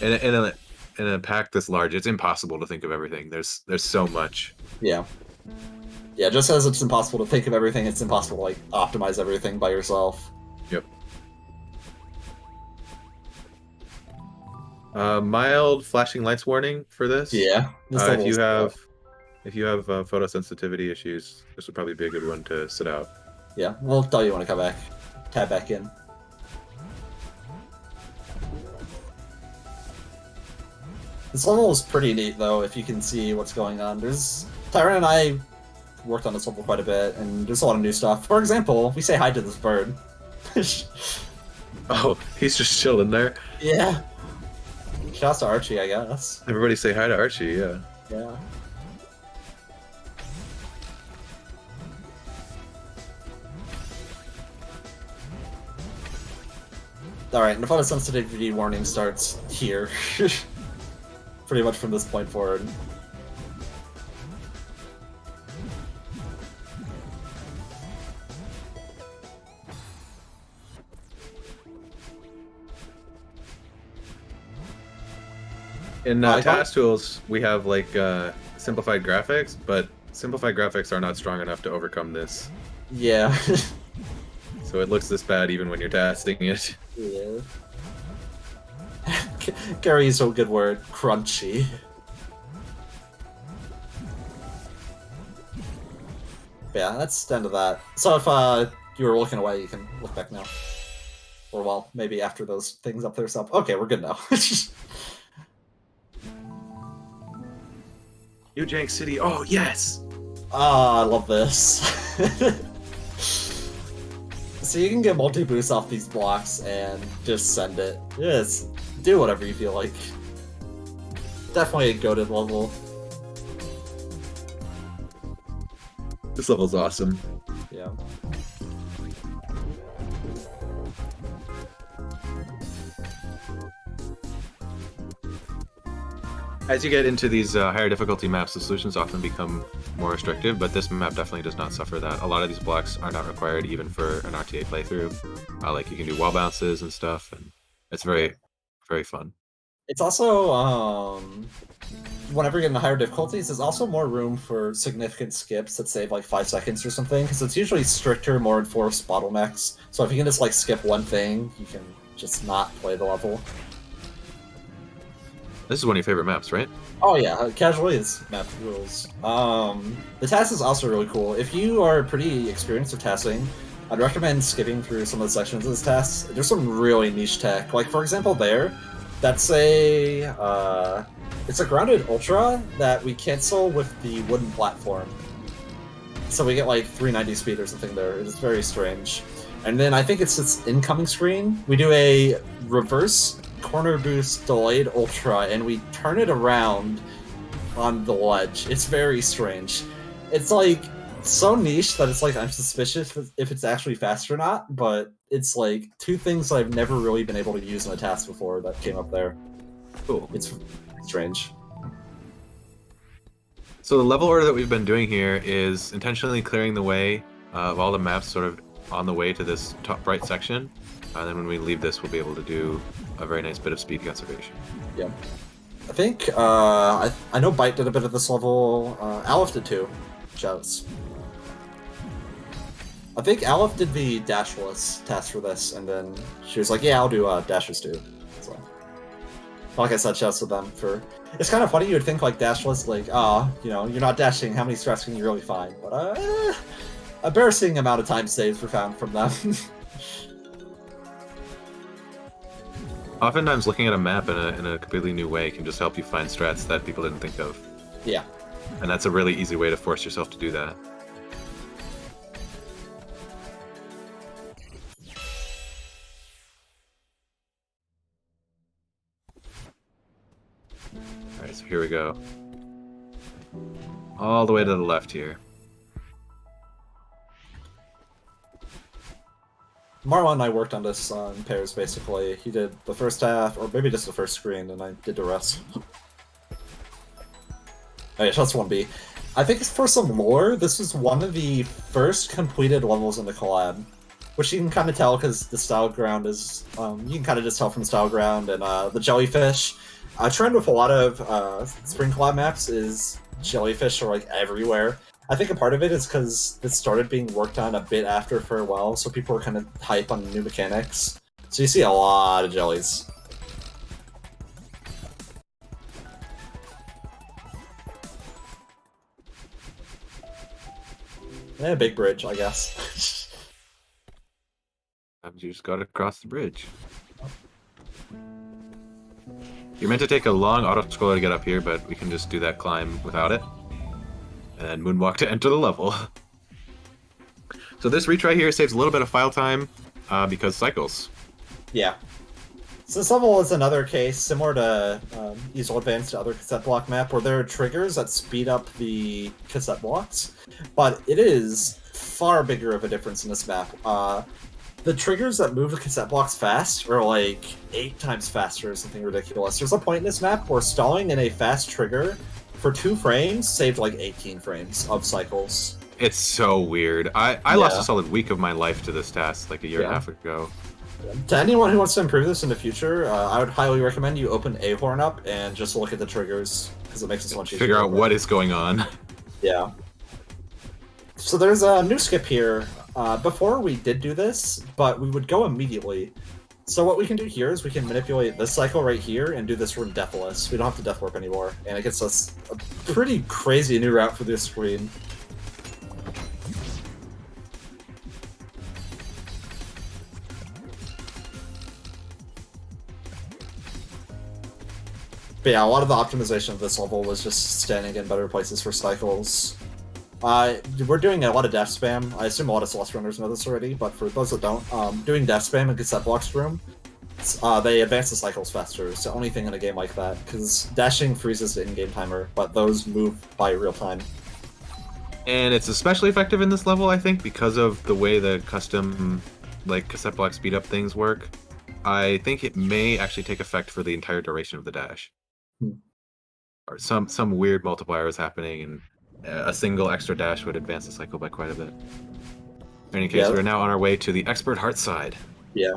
In a pack this large, it's impossible to think of everything. There's so much. Yeah. Yeah, just as it's impossible to think of everything, it's impossible to, like, optimize everything by yourself. Yep. Mild flashing lights warning for this. Yeah. This level is if you have photosensitivity issues, this would probably be a good one to sit out. Yeah, we'll tell you when to come back. Tab back in. This level is pretty neat, though, if you can see what's going on. Tyron and I worked on this level quite a bit, and there's a lot of new stuff. For example, we say hi to this bird. Oh, he's just chilling there. Yeah. Shouts to Archie, I guess. Everybody say hi to Archie, yeah. Yeah. Alright, and the photosensitivity warning starts here. Pretty much from this point forward. In TAS tools, we have like simplified graphics, but simplified graphics are not strong enough to overcome this. Yeah. So it looks this bad even when you're tasking it. Yeah. Gary used a good word, crunchy. Yeah, that's the end of that. So if you were looking away, you can look back now. Or well, maybe after those things up there stop. Okay, we're good now. Lmjacks City, oh yes! Ah, I love this. So you can get multi-boosts off these blocks and just send it. Just do whatever you feel like. Definitely a goated level. This level's awesome. Yeah. As you get into these higher difficulty maps, the solutions often become more restrictive, but this map definitely does not suffer that. A lot of these blocks are not required even for an RTA playthrough. Like you can do wall bounces and stuff, and it's very, very fun. It's also, whenever you get into higher difficulties, there's also more room for significant skips that save like 5 seconds or something, because it's usually stricter, more enforced bottlenecks. So if you can just like skip one thing, you can just not play the level. This is one of your favorite maps, right? Oh yeah, casually it's map rules. The TAS is also really cool. If you are pretty experienced with TASing, I'd recommend skipping through some of the sections of this TAS. There's some really niche tech. Like for example that's it's a grounded ultra that we cancel with the wooden platform. So we get like 390 speed or something there. It is very strange. And then I think it's this incoming screen. We do a reverse corner boost delayed ultra and we turn it around on the ledge. It's very strange. It's like so niche that it's like I'm suspicious if it's actually fast or not, but it's like two things that I've never really been able to use in a task before that came up there. Cool. It's strange. So the level order that we've been doing here is intentionally clearing the way of all the maps sort of on the way to this top right section. And then when we leave this, we'll be able to do a very nice bit of speed conservation. Yeah. I think, I know Byte did a bit of this level, Aleph did too. Shouts. I think Aleph did the dashless task for this, and then she was like, yeah, I'll do dashes too. So, like I said, shouts to them for... It's kind of funny, you would think like dashless, like, you know, you're not dashing, how many strats can you really find? But, embarrassing amount of time saves were found from them. Oftentimes, looking at a map in a completely new way can just help you find strats that people didn't think of. Yeah. And that's a really easy way to force yourself to do that. Alright, so here we go. All the way to the left here. Marlon and I worked on this in pairs, basically. He did the first half, or maybe just the first screen, and I did the rest. Oh yeah, that's 1B. I think for some lore, this was one of the first completed levels in the collab. Which you can kind of tell because the style ground is, you can kind of just tell from the style ground and the jellyfish. A trend with a lot of spring collab maps is jellyfish are like everywhere. I think a part of it is because it started being worked on a bit after Farewell, so people were kind of hype on new mechanics. So you see a lot of jellies. And a big bridge, I guess. You just gotta cross the bridge. You're meant to take a long auto-scroller to get up here, but we can just do that climb without it. And then moonwalk to enter the level. So this retry here saves a little bit of file time because cycles. Yeah. So this level is another case similar to Easel Advanced to other cassette block map, where there are triggers that speed up the cassette blocks, but it is far bigger of a difference in this map. The triggers that move the cassette blocks fast are like 8 times faster or something ridiculous. There's a point in this map where stalling in a fast trigger for 2 frames saved like 18 frames of cycles. It's so weird. I lost a solid week of my life to this task like a year and a half ago. To anyone who wants to improve this in the future, I would highly recommend you open Ahorn up and just look at the triggers, because it makes it so much easier. Figure out what is going on. Yeah. So there's a new skip here. Before we did do but we would go immediately. So what we can do here is we can manipulate this cycle right here and do this from Deathless. We don't have to Death Warp anymore, and it gets us a pretty crazy new route for this screen. But yeah, a lot of the optimization of this level was just standing in better places for cycles. We're doing a lot of dash spam. I assume a lot of Celeste runners know this already, but for those that don't, doing dash spam in cassette blocks room, they advance the cycles faster. It's the only thing in a game like that, because dashing freezes the in-game timer, but those move by real time. And it's especially effective in this level, I think, because of the way the custom like cassette block speed up things work. I think it may actually take effect for the entire duration of the dash. Or some weird multiplier is happening, and a single extra dash would advance the cycle by quite a bit. In any case, we're now on our way to the expert heart side. Yeah.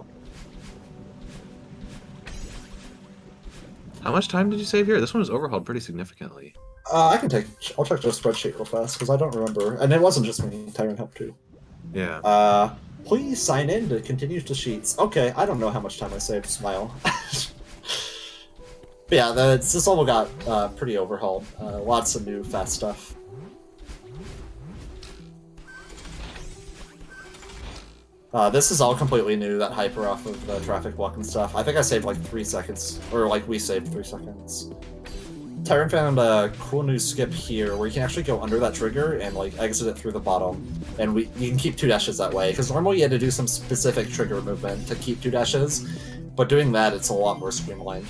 How much time did you save here? This one was overhauled pretty significantly. I'll check the spreadsheet real fast, because I don't remember. And it wasn't just me, Tyrant helped too. Yeah. Please sign in to continue to sheets. Okay, I don't know how much time I saved, smile. But yeah, this level got pretty overhauled. Lots of new fast stuff. This is all completely new, that hyper off of the traffic block and stuff. I think I saved like 3 seconds, or like we saved 3 seconds. Tyrant found a cool new skip here where you can actually go under that trigger and like exit it through the bottom. And you can keep 2 dashes that way, because normally you had to do some specific trigger movement to keep 2 dashes, but doing that, it's a lot more streamlined.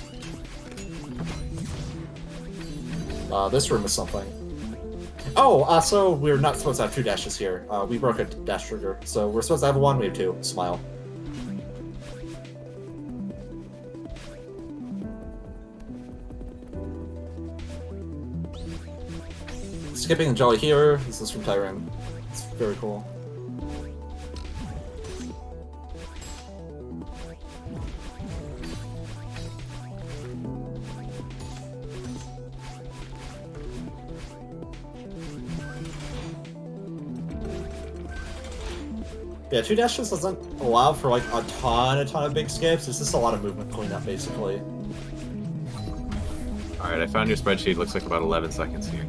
This room is something. Oh, also, we're not supposed to have 2 dashes here. We broke a dash trigger, so we're supposed to have 1, we have 2. Smile. Skipping the Jolly here. This is from Tyran. It's very cool. Yeah, 2 dashes doesn't allow for like a ton of big skips. It's just a lot of movement cleanup, basically. Alright, I found your spreadsheet. Looks like about 11 seconds here.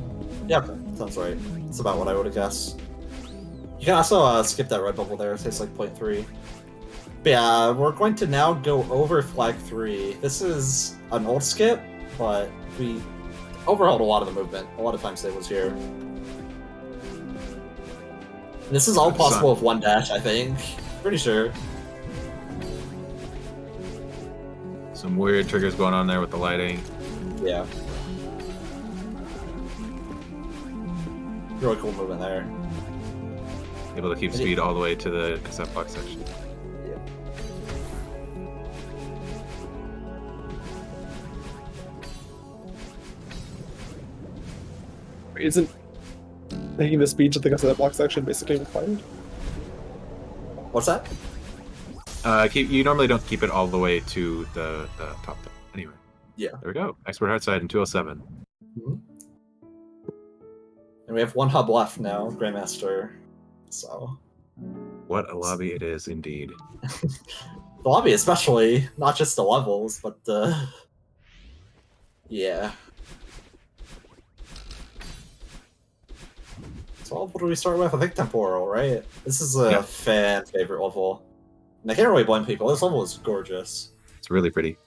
Yeah, sounds right. It's about what I would have guessed. You can also skip that red bubble there. It takes like 0.3. But yeah, we're going to now go over flag 3. This is an old skip, but we overhauled a lot of the movement. A lot of time saves here. This is all possible with 1 dash, I think. Pretty sure. Some weird triggers going on there with the lighting. Yeah. Really cool movement there. Able to keep speed all the way to the cassette box section. Yeah. Isn't making the speech at the that block section basically required? What's that? You normally don't keep it all the way to the top. Anyway. Yeah. There we go. Expert Heartside in 207. Mm-hmm. And we have one hub left now, Grandmaster. So. What a lobby it is, indeed. The lobby especially, not just the levels, but the... Yeah. So what do we start with? I think Temporal, right? This is a fan favorite level. And I can't really blame people. This level is gorgeous. It's really pretty.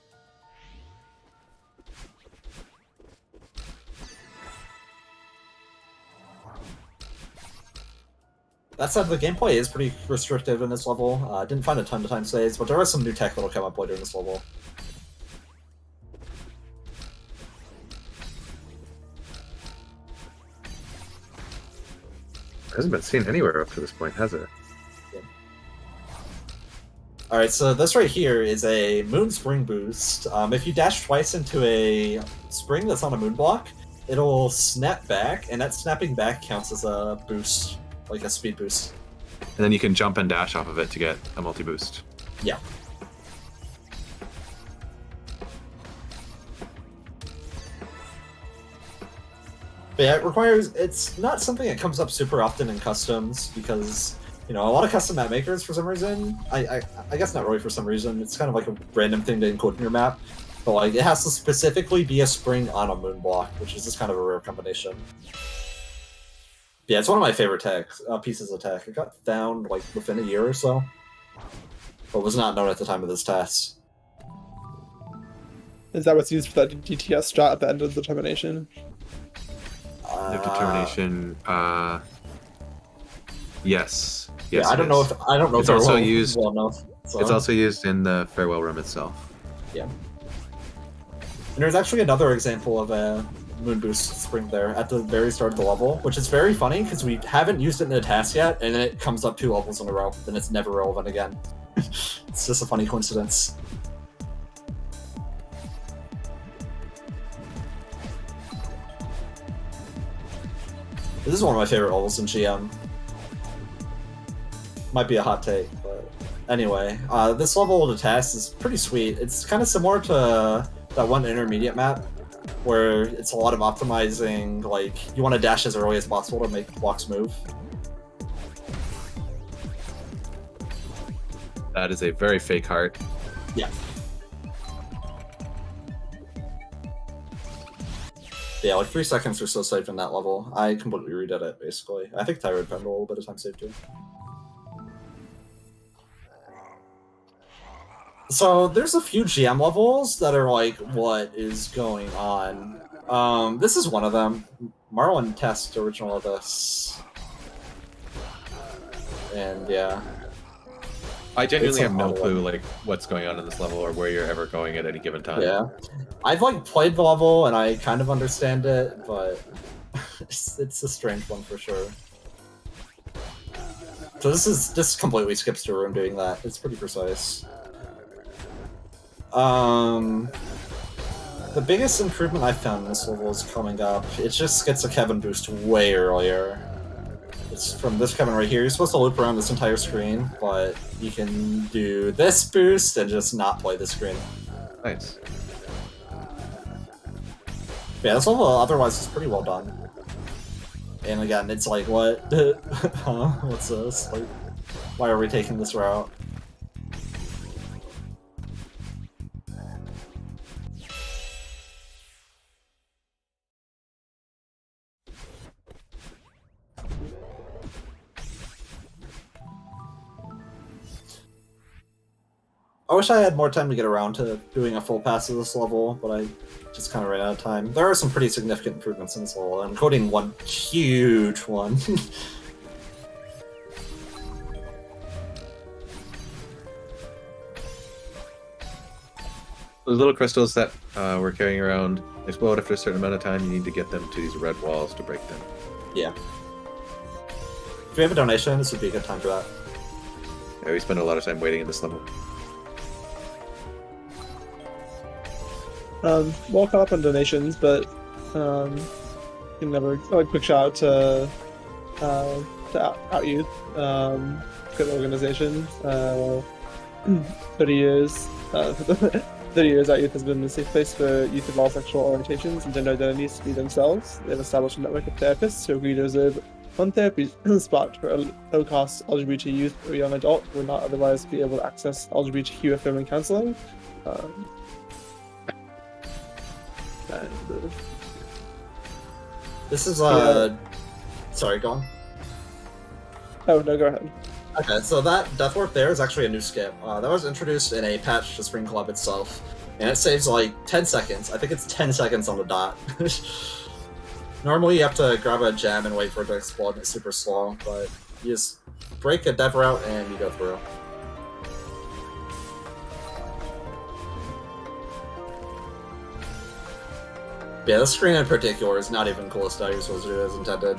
That said, the gameplay is pretty restrictive in this level. Didn't find a ton of time saves, but there are some new tech that'll come up later in this level. Hasn't been seen anywhere up to this point, has it? Yeah. Alright, so this right here is a Moon Spring boost. If you dash twice into a spring that's on a moon block, it'll snap back, and that snapping back counts as a boost, like a speed boost. And then you can jump and dash off of it to get a multi-boost. Yeah. But yeah, it's not something that comes up super often in customs, because, you know, a lot of custom map makers, for some reason, I guess not really for some reason, it's kind of like a random thing to include in your map, but like, it has to specifically be a spring on a moon block, which is just kind of a rare combination. Yeah, it's one of my favorite pieces of tech. It got found, like, within a year or so, but was not known at the time of this test. Is that what's used for that DTS strat at the end of the determination? Determination. Yes. Yeah, I don't know if it's also used. Well enough, so. It's also used in the farewell room itself. Yeah. And there's actually another example of a moon boost spring there at the very start of the level, which is very funny because we haven't used it in a task yet, and then it comes up 2 levels in a row, then it's never relevant again. It's just a funny coincidence. This is one of my favorite levels in GM. Might be a hot take, but anyway, this level of the task is pretty sweet. It's kind of similar to that one intermediate map, where it's a lot of optimizing, like, you want to dash as early as possible to make blocks move. That is a very fake heart. Yeah. Yeah, like 3 seconds or so saved in that level. I completely redid it, basically. I think Tyrant found a little bit of time saved too. So there's a few GM levels that are like, what is going on? This is one of them. Marlon Test original of this. And yeah. I genuinely have no clue like what's going on in this level or where you're ever going at any given time. Yeah. I've like played the level and I kind of understand it, but it's a strange one for sure. So this completely skips to room doing that. It's pretty precise. The biggest improvement I found in this level is coming up. It just gets a Kevin boost way earlier. It's from this Kevin right here. You're supposed to loop around this entire screen, but you can do this boost and just not play the screen. Nice. Yeah, this level otherwise is pretty well done. And again, it's like, what? Huh? What's this? Like, why are we taking this route? I wish I had more time to get around to doing a full pass of this level, but I just kind of ran out of time. There are some pretty significant improvements in this level, including one huge one. Those little crystals that we're carrying around explode after a certain amount of time. You need to get them to these red walls to break them. Yeah. If we have a donation, this would be a good time for that. Yeah, we spend a lot of time waiting in this level. We'll call up on donations, but Another quick shout out to Out Youth, good organization. 30 years. 30 years, Out Youth has been a safe place for youth of all sexual orientations and gender identities to be themselves. They've established a network of therapists who agree to reserve one therapy spot for a low-cost LGBT youth or young adult who would not otherwise be able to access LGBTQ affirming counseling. This is sorry, go on. Oh no, go ahead. Okay, so that Death Warp there is actually a new skip. That was introduced in a patch to Spring Collab itself, and it saves like 10 seconds. I think it's 10 seconds on the dot. Normally you have to grab a gem and wait for it to explode, and it's super slow, but you just break a dev route and you go through. Yeah, this screen in particular is not even close to how you're supposed to do it as intended.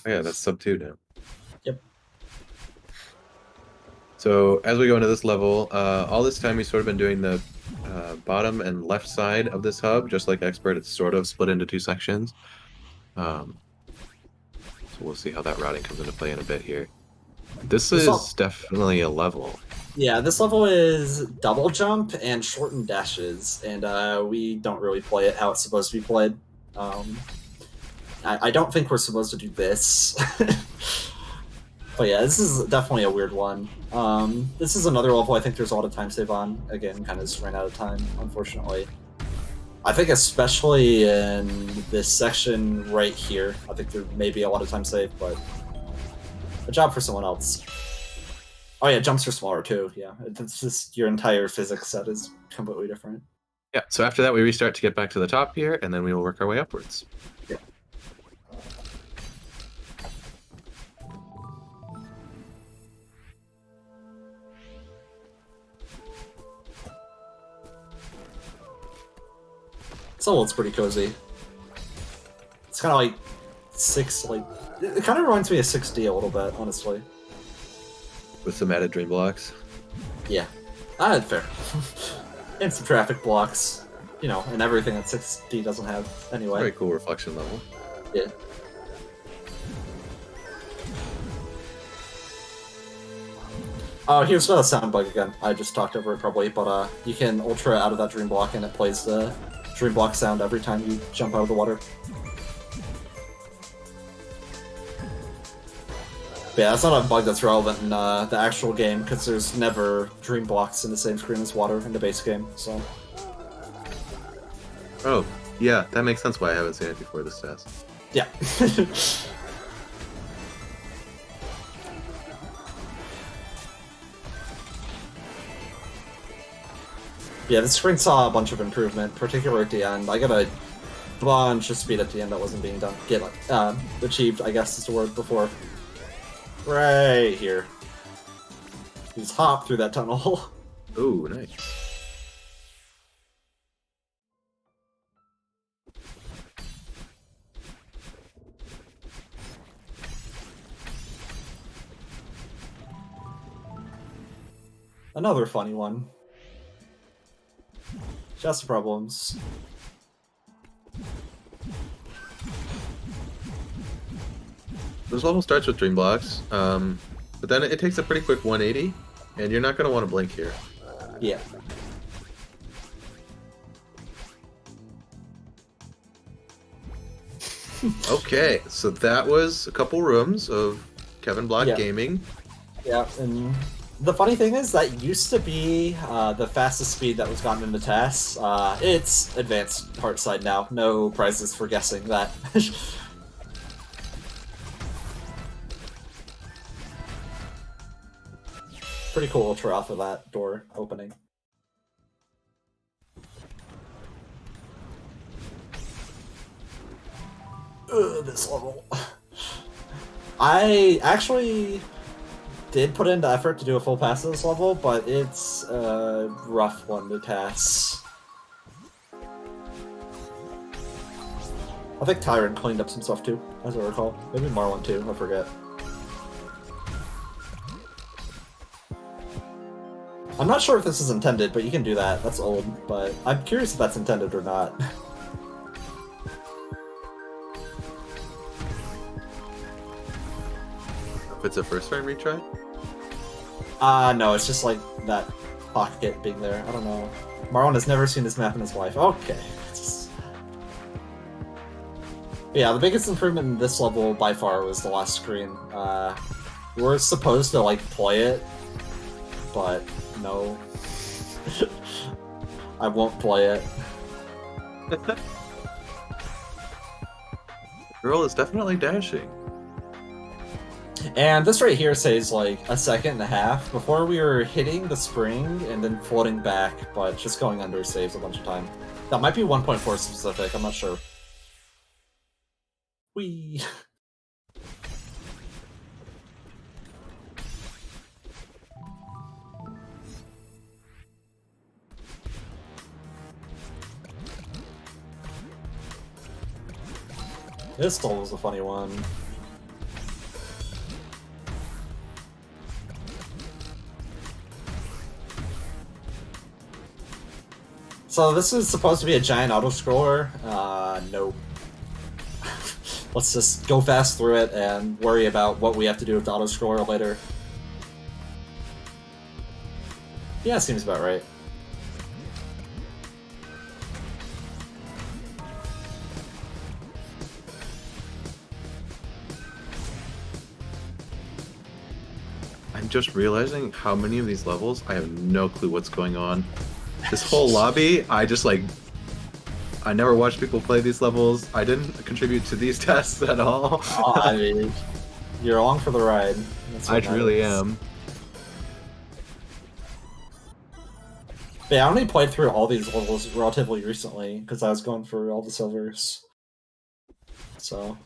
Oh, yeah, that's sub 2 now. Yep. So as we go into this level, all this time we've sort of been doing the bottom and left side of this hub, just like Expert. It's sort of split into 2 sections. So we'll see how that routing comes into play in a bit here. This is definitely a level. Yeah, this level is double jump and shortened dashes, and we don't really play it how it's supposed to be played. I don't think we're supposed to do this. But yeah, this is definitely a weird one. This is another level I think there's a lot of time save on. Again, kind of just ran out of time, unfortunately. I think especially in this section right here, I think there may be a lot of time save, but a job for someone else. Oh yeah, jumps are smaller too, yeah. It's just your entire physics set is completely different. Yeah, so after that we restart to get back to the top here, and then we will work our way upwards. Yeah. This level looks pretty cozy. It's kind of like it kind of reminds me of 6D a little bit, honestly. With some added dream blocks. Yeah, fair. And some traffic blocks, you know, and everything that 6D doesn't have anyway. Very cool reflection level. Yeah. Here's a sound bug again. I just talked over it probably, but you can ultra out of that dream block and it plays the dream block sound every time you jump out of the water. But yeah, that's not a bug that's relevant in the actual game, because there's never dream blocks in the same screen as water in the base game, so... Oh, yeah, that makes sense why I haven't seen it before this test. Yeah. Yeah, this screen saw a bunch of improvement, particularly at the end. I got a bunch of speed at the end that wasn't being done. Achieved, I guess is the word before. Right here. You just hop through that tunnel. Ooh, nice. Another funny one. Just problems. This level starts with dream blocks, but then it takes a pretty quick 180, and you're not going to want to blink here. Yeah. Okay, so that was a couple rooms of Kevin Block Gaming. Yeah, and the funny thing is that used to be the fastest speed that was gotten in the TAS. It's advanced heart side now. No prizes for guessing that. Pretty cool ultra off of that door opening. Ugh, this level. I actually did put into effort to do a full pass of this level, but it's a rough one to pass. I think Tyrant cleaned up some stuff too, as I recall. Maybe Marlon too, I forget. I'm not sure if this is intended, but you can do that. That's old, but I'm curious if that's intended or not. If it's a first frame retry? No, it's just like that pocket being there. I don't know. Marlon has never seen this map in his life. Okay. Yeah, the biggest improvement in this level by far was the last screen. We're supposed to like play it, but no. I won't play it. Girl is definitely dashing. And this right here says like a second and a half. Before we were hitting the spring and then floating back, but just going under saves a bunch of time. That might be 1.4 specific, I'm not sure. Whee! This still was a funny one. So this is supposed to be a giant auto-scroller. Nope. Let's just go fast through it and worry about what we have to do with the auto-scroller later. Yeah, seems about right. I'm just realizing how many of these levels I have no clue what's going on. This whole lobby, I never watched people play these levels. I didn't contribute to these tests at all. Oh, I mean, you're along for the ride. I really am. But yeah, I only played through all these levels relatively recently because I was going for all the silvers. So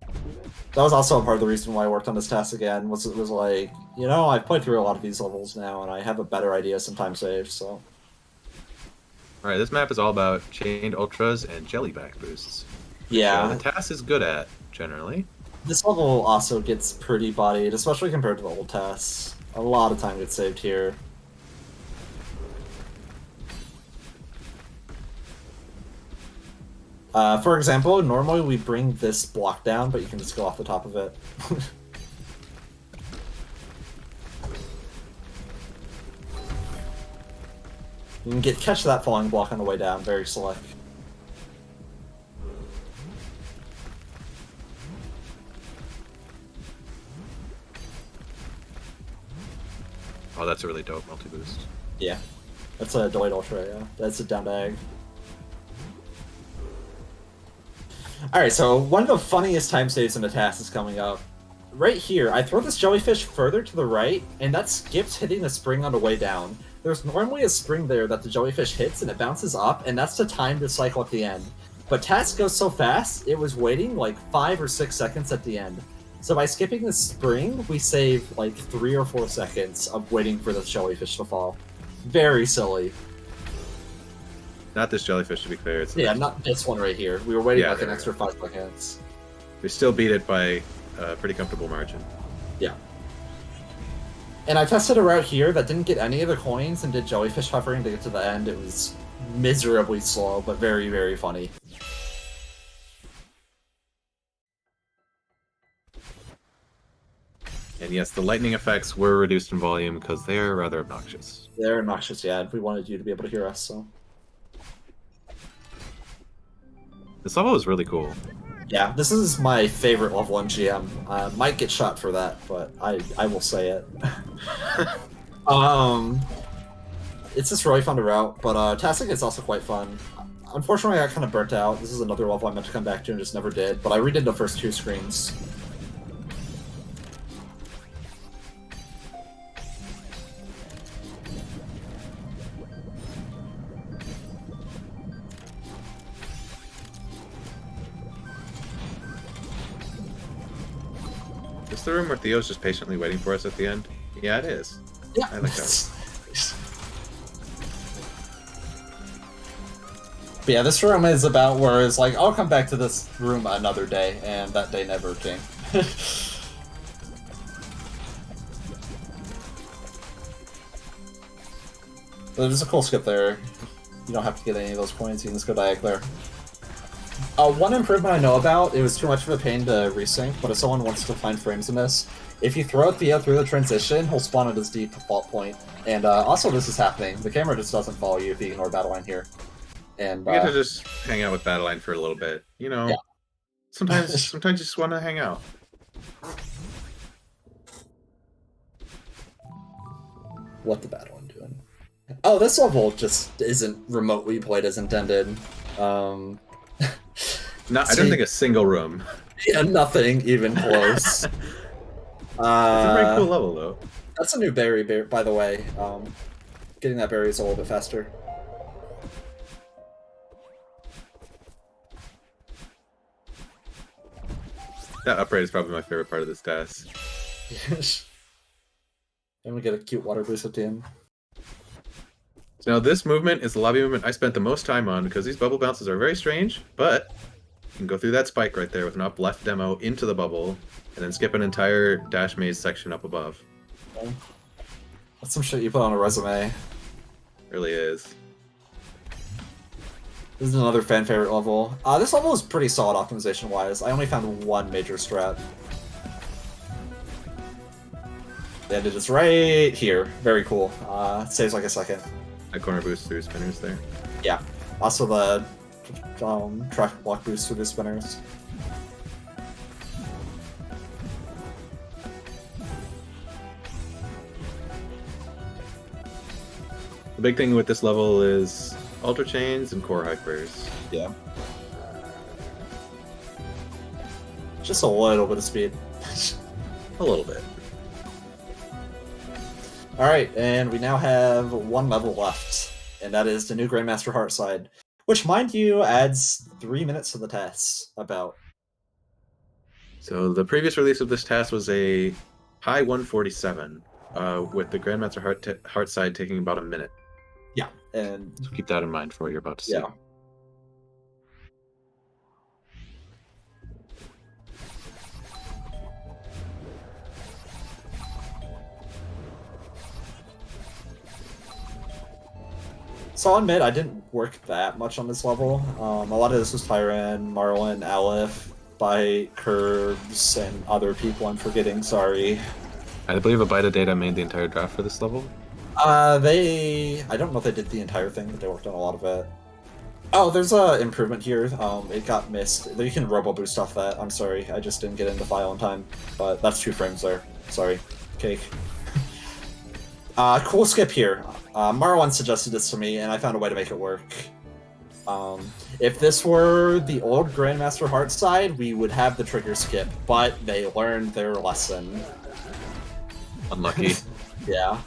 that was also a part of the reason why I worked on this task again. Was it was like, you know, I've played through a lot of these levels now, and I have a better idea some time saved. So. Alright, this map is all about chained ultras and jellyback boosts. Yeah. The TAS is good at, generally. This level also gets pretty bodied, especially compared to the old TAS. A lot of time gets saved here. For example, normally we bring this block down, but you can just go off the top of it. You can catch that falling block on the way down, very select. Oh, that's a really dope multi-boost. Yeah. That's a delayed ultra, yeah. That's a down dag. Alright, so one of the funniest time saves in the task is coming up. Right here, I throw this jellyfish further to the right, and that skips hitting the spring on the way down. There's normally a spring there that the jellyfish hits, and it bounces up, and that's the time to cycle at the end. But task goes so fast, it was waiting like 5 or 6 seconds at the end. So by skipping the spring, we save like 3 or 4 seconds of waiting for the jellyfish to fall. Very silly. Not this jellyfish, to be clear. It's Not this one right here. We were waiting Yeah, like an there. extra 5 seconds. We still beat it by a pretty comfortable margin. Yeah. And I tested a route here that didn't get any of the coins and did jellyfish hovering to get to the end. It was miserably slow, but very, very funny. And yes, the lightning effects were reduced in volume because they're rather obnoxious. They're obnoxious, yeah. We wanted you to be able to hear us, so. This level is really cool. Yeah, this is my favorite level in GM. Might get shot for that, but I will say it. It's just really fun to route, but Tastic is also quite fun. Unfortunately, I got kind of burnt out. This is another level I meant to come back to and just never did, but I redid the first 2 screens. the room where Theo's just patiently waiting for us at the end? Yeah, it is. Yeah. I like that. But yeah, this room is about where it's like, I'll come back to this room another day, and that day never came. There's a cool skip there. You don't have to get any of those points, you can just go diag there. One improvement I know about, it was too much of a pain to resync, but if someone wants to find frames in this, if you throw Theo through the transition, he'll spawn at his default point. And also this is happening. The camera just doesn't follow you if you ignore Battleline here. And You get to just hang out with Battleline for a little bit. You know, yeah. sometimes you just want to hang out. What the Battleline doing? Oh, this level just isn't remotely played as intended. No, I don't think a single room. Yeah, nothing even close. It's a very cool level, though. That's a new berry, by the way. Getting that berry is a little bit faster. That upgrade is probably my favorite part of this TAS. And we get a cute water boost at the end. So now this movement is the lobby movement I spent the most time on because these bubble bounces are very strange, but you can go through that spike right there with an up left demo into the bubble, and then skip an entire dash maze section up above. Okay. That's some shit you put on a resume. Really is. This is another fan favorite level. This level is pretty solid optimization wise. I only found one major strat. The end is right here. Very cool. Saves like a second. A corner boost through spinners there. Yeah. Also the track block boost through the spinners. The big thing with this level is Ultra Chains and Core Hypers. Yeah. Just a little bit of speed. A little bit. Alright, and we now have one level left, and that is the new Grandmaster Heartside, which, mind you, adds 3 minutes to the TAS, about. So the previous release of this TAS was a high 147, with the Grandmaster Heartside taking about a minute. Yeah, and... So keep that in mind for what you're about to see. Yeah. So I'll admit, I didn't work that much on this level. A lot of this was Tyran, Marlin, Aleph, Bite, Curbs, and other people I'm forgetting, sorry. I believe a Bite of Data made the entire draft for this level. I don't know if they did the entire thing, but they worked on a lot of it. Oh, there's a improvement here. It got missed. You can robo boost off that. I'm sorry, I just didn't get into file in time. But that's 2 frames there. Sorry. Cake. Cool skip here. Marwan suggested this to me, and I found a way to make it work. If this were the old Grandmaster Heartside, we would have the trigger skip, but they learned their lesson. Unlucky. Yeah.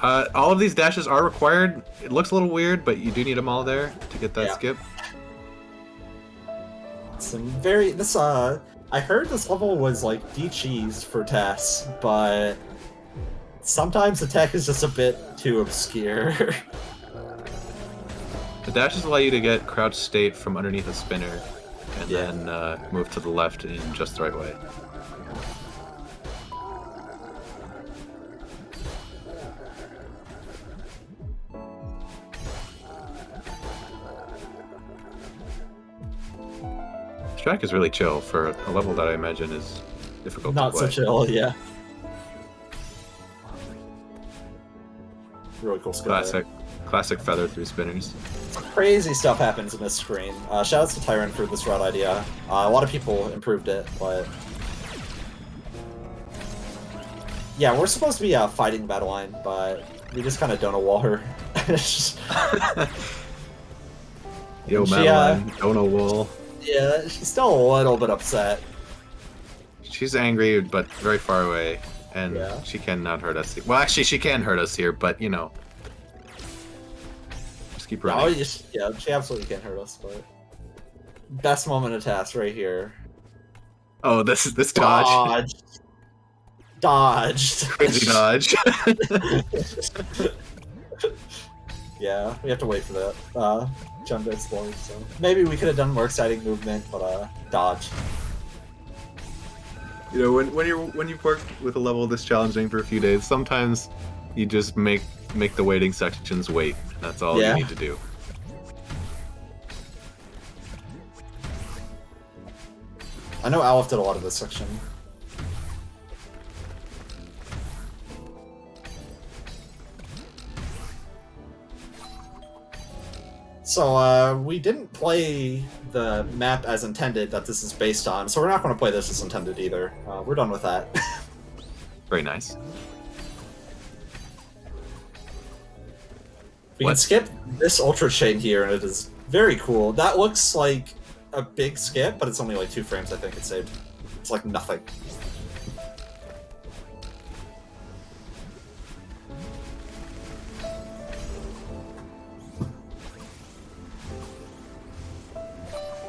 All of these dashes are required. It looks a little weird, but you do need them all there to get that skip. Some very... I heard this level was, like, de-cheesed for TAS, but sometimes the tech is just a bit too obscure. The dashes allow you to get crouch state from underneath a spinner, and then move to the left in just the right way. This track is really chill for a level that I imagine is difficult Not to play. so chill, yeah. Really cool skill. Classic feather through spinners. Crazy stuff happens in this screen. Shoutouts to Tyron for this route idea. A lot of people improved it, but... Yeah, we're supposed to be fighting Battleline, but we just kind of don't know wall her. Yo, Madeline, don't know wall. Yeah, she's still a little bit upset. She's angry, but very far away, and she cannot hurt us. Well, actually, she can hurt us here, but, you know. Just keep running. Oh, yeah, she absolutely can't hurt us, but... Best moment of TAS right here. Oh, this dodge. Dodged. Crazy dodge. Yeah, we have to wait for that. Jump to explore, so maybe we could have done more exciting movement, but dodge. You know, when you've worked with a level this challenging for a few days, sometimes you just make the waiting sections wait. That's all you need to do. I know Aleph did a lot of this section. So, we didn't play the map as intended that this is based on, so we're not going to play this as intended either. We're done with that. Very nice. We can skip this Ultra Chain here, and it is very cool. That looks like a big skip, but it's only like 2 frames, I think it saved. It's like nothing.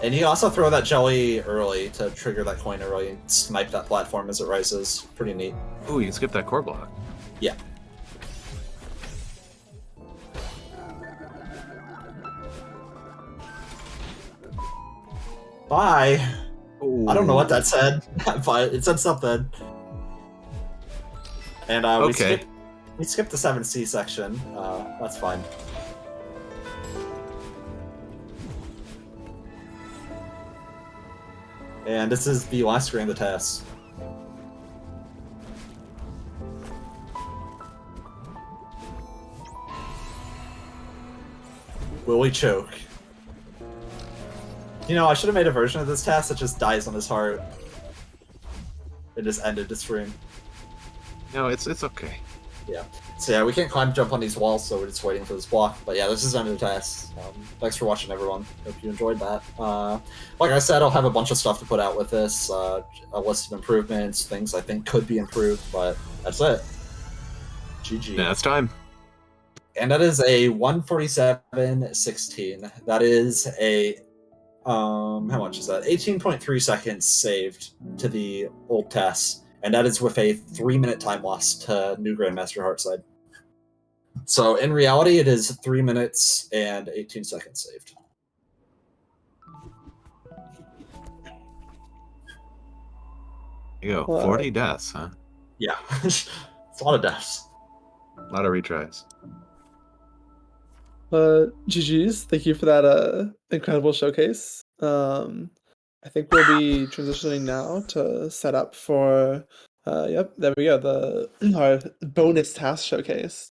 And you also throw that jelly early to trigger that coin early and snipe that platform as it rises. Pretty neat. Ooh, you can skip that core block. Yeah. Bye. Ooh. I don't know what that said, but it said something. And we skipped the 7C section. That's fine. And this is the last screen of the TAS. Will we choke? You know, I should have made a version of this TAS that just dies on his heart. It just ended the stream. No, it's okay. Yeah. So yeah, we can't climb jump on these walls, so we're just waiting for this block. But yeah, this is the end of the TAS. Thanks for watching, everyone. Hope you enjoyed that. Like I said, I'll have a bunch of stuff to put out with this. A list of improvements, things I think could be improved, but that's it. GG. Yeah, it's time. And that is a 147.16. That is a how much is that? 18.3 seconds saved to the old TAS, and that is with a 3-minute time loss to new Grandmaster Heartside. So in reality, it is 3 minutes and 18 seconds saved. You go, 40 deaths, huh? Yeah, it's a lot of deaths. A lot of retries. GG's. Thank you for that incredible showcase. I think we'll be transitioning now to set up for yep, there we go, our bonus task showcase.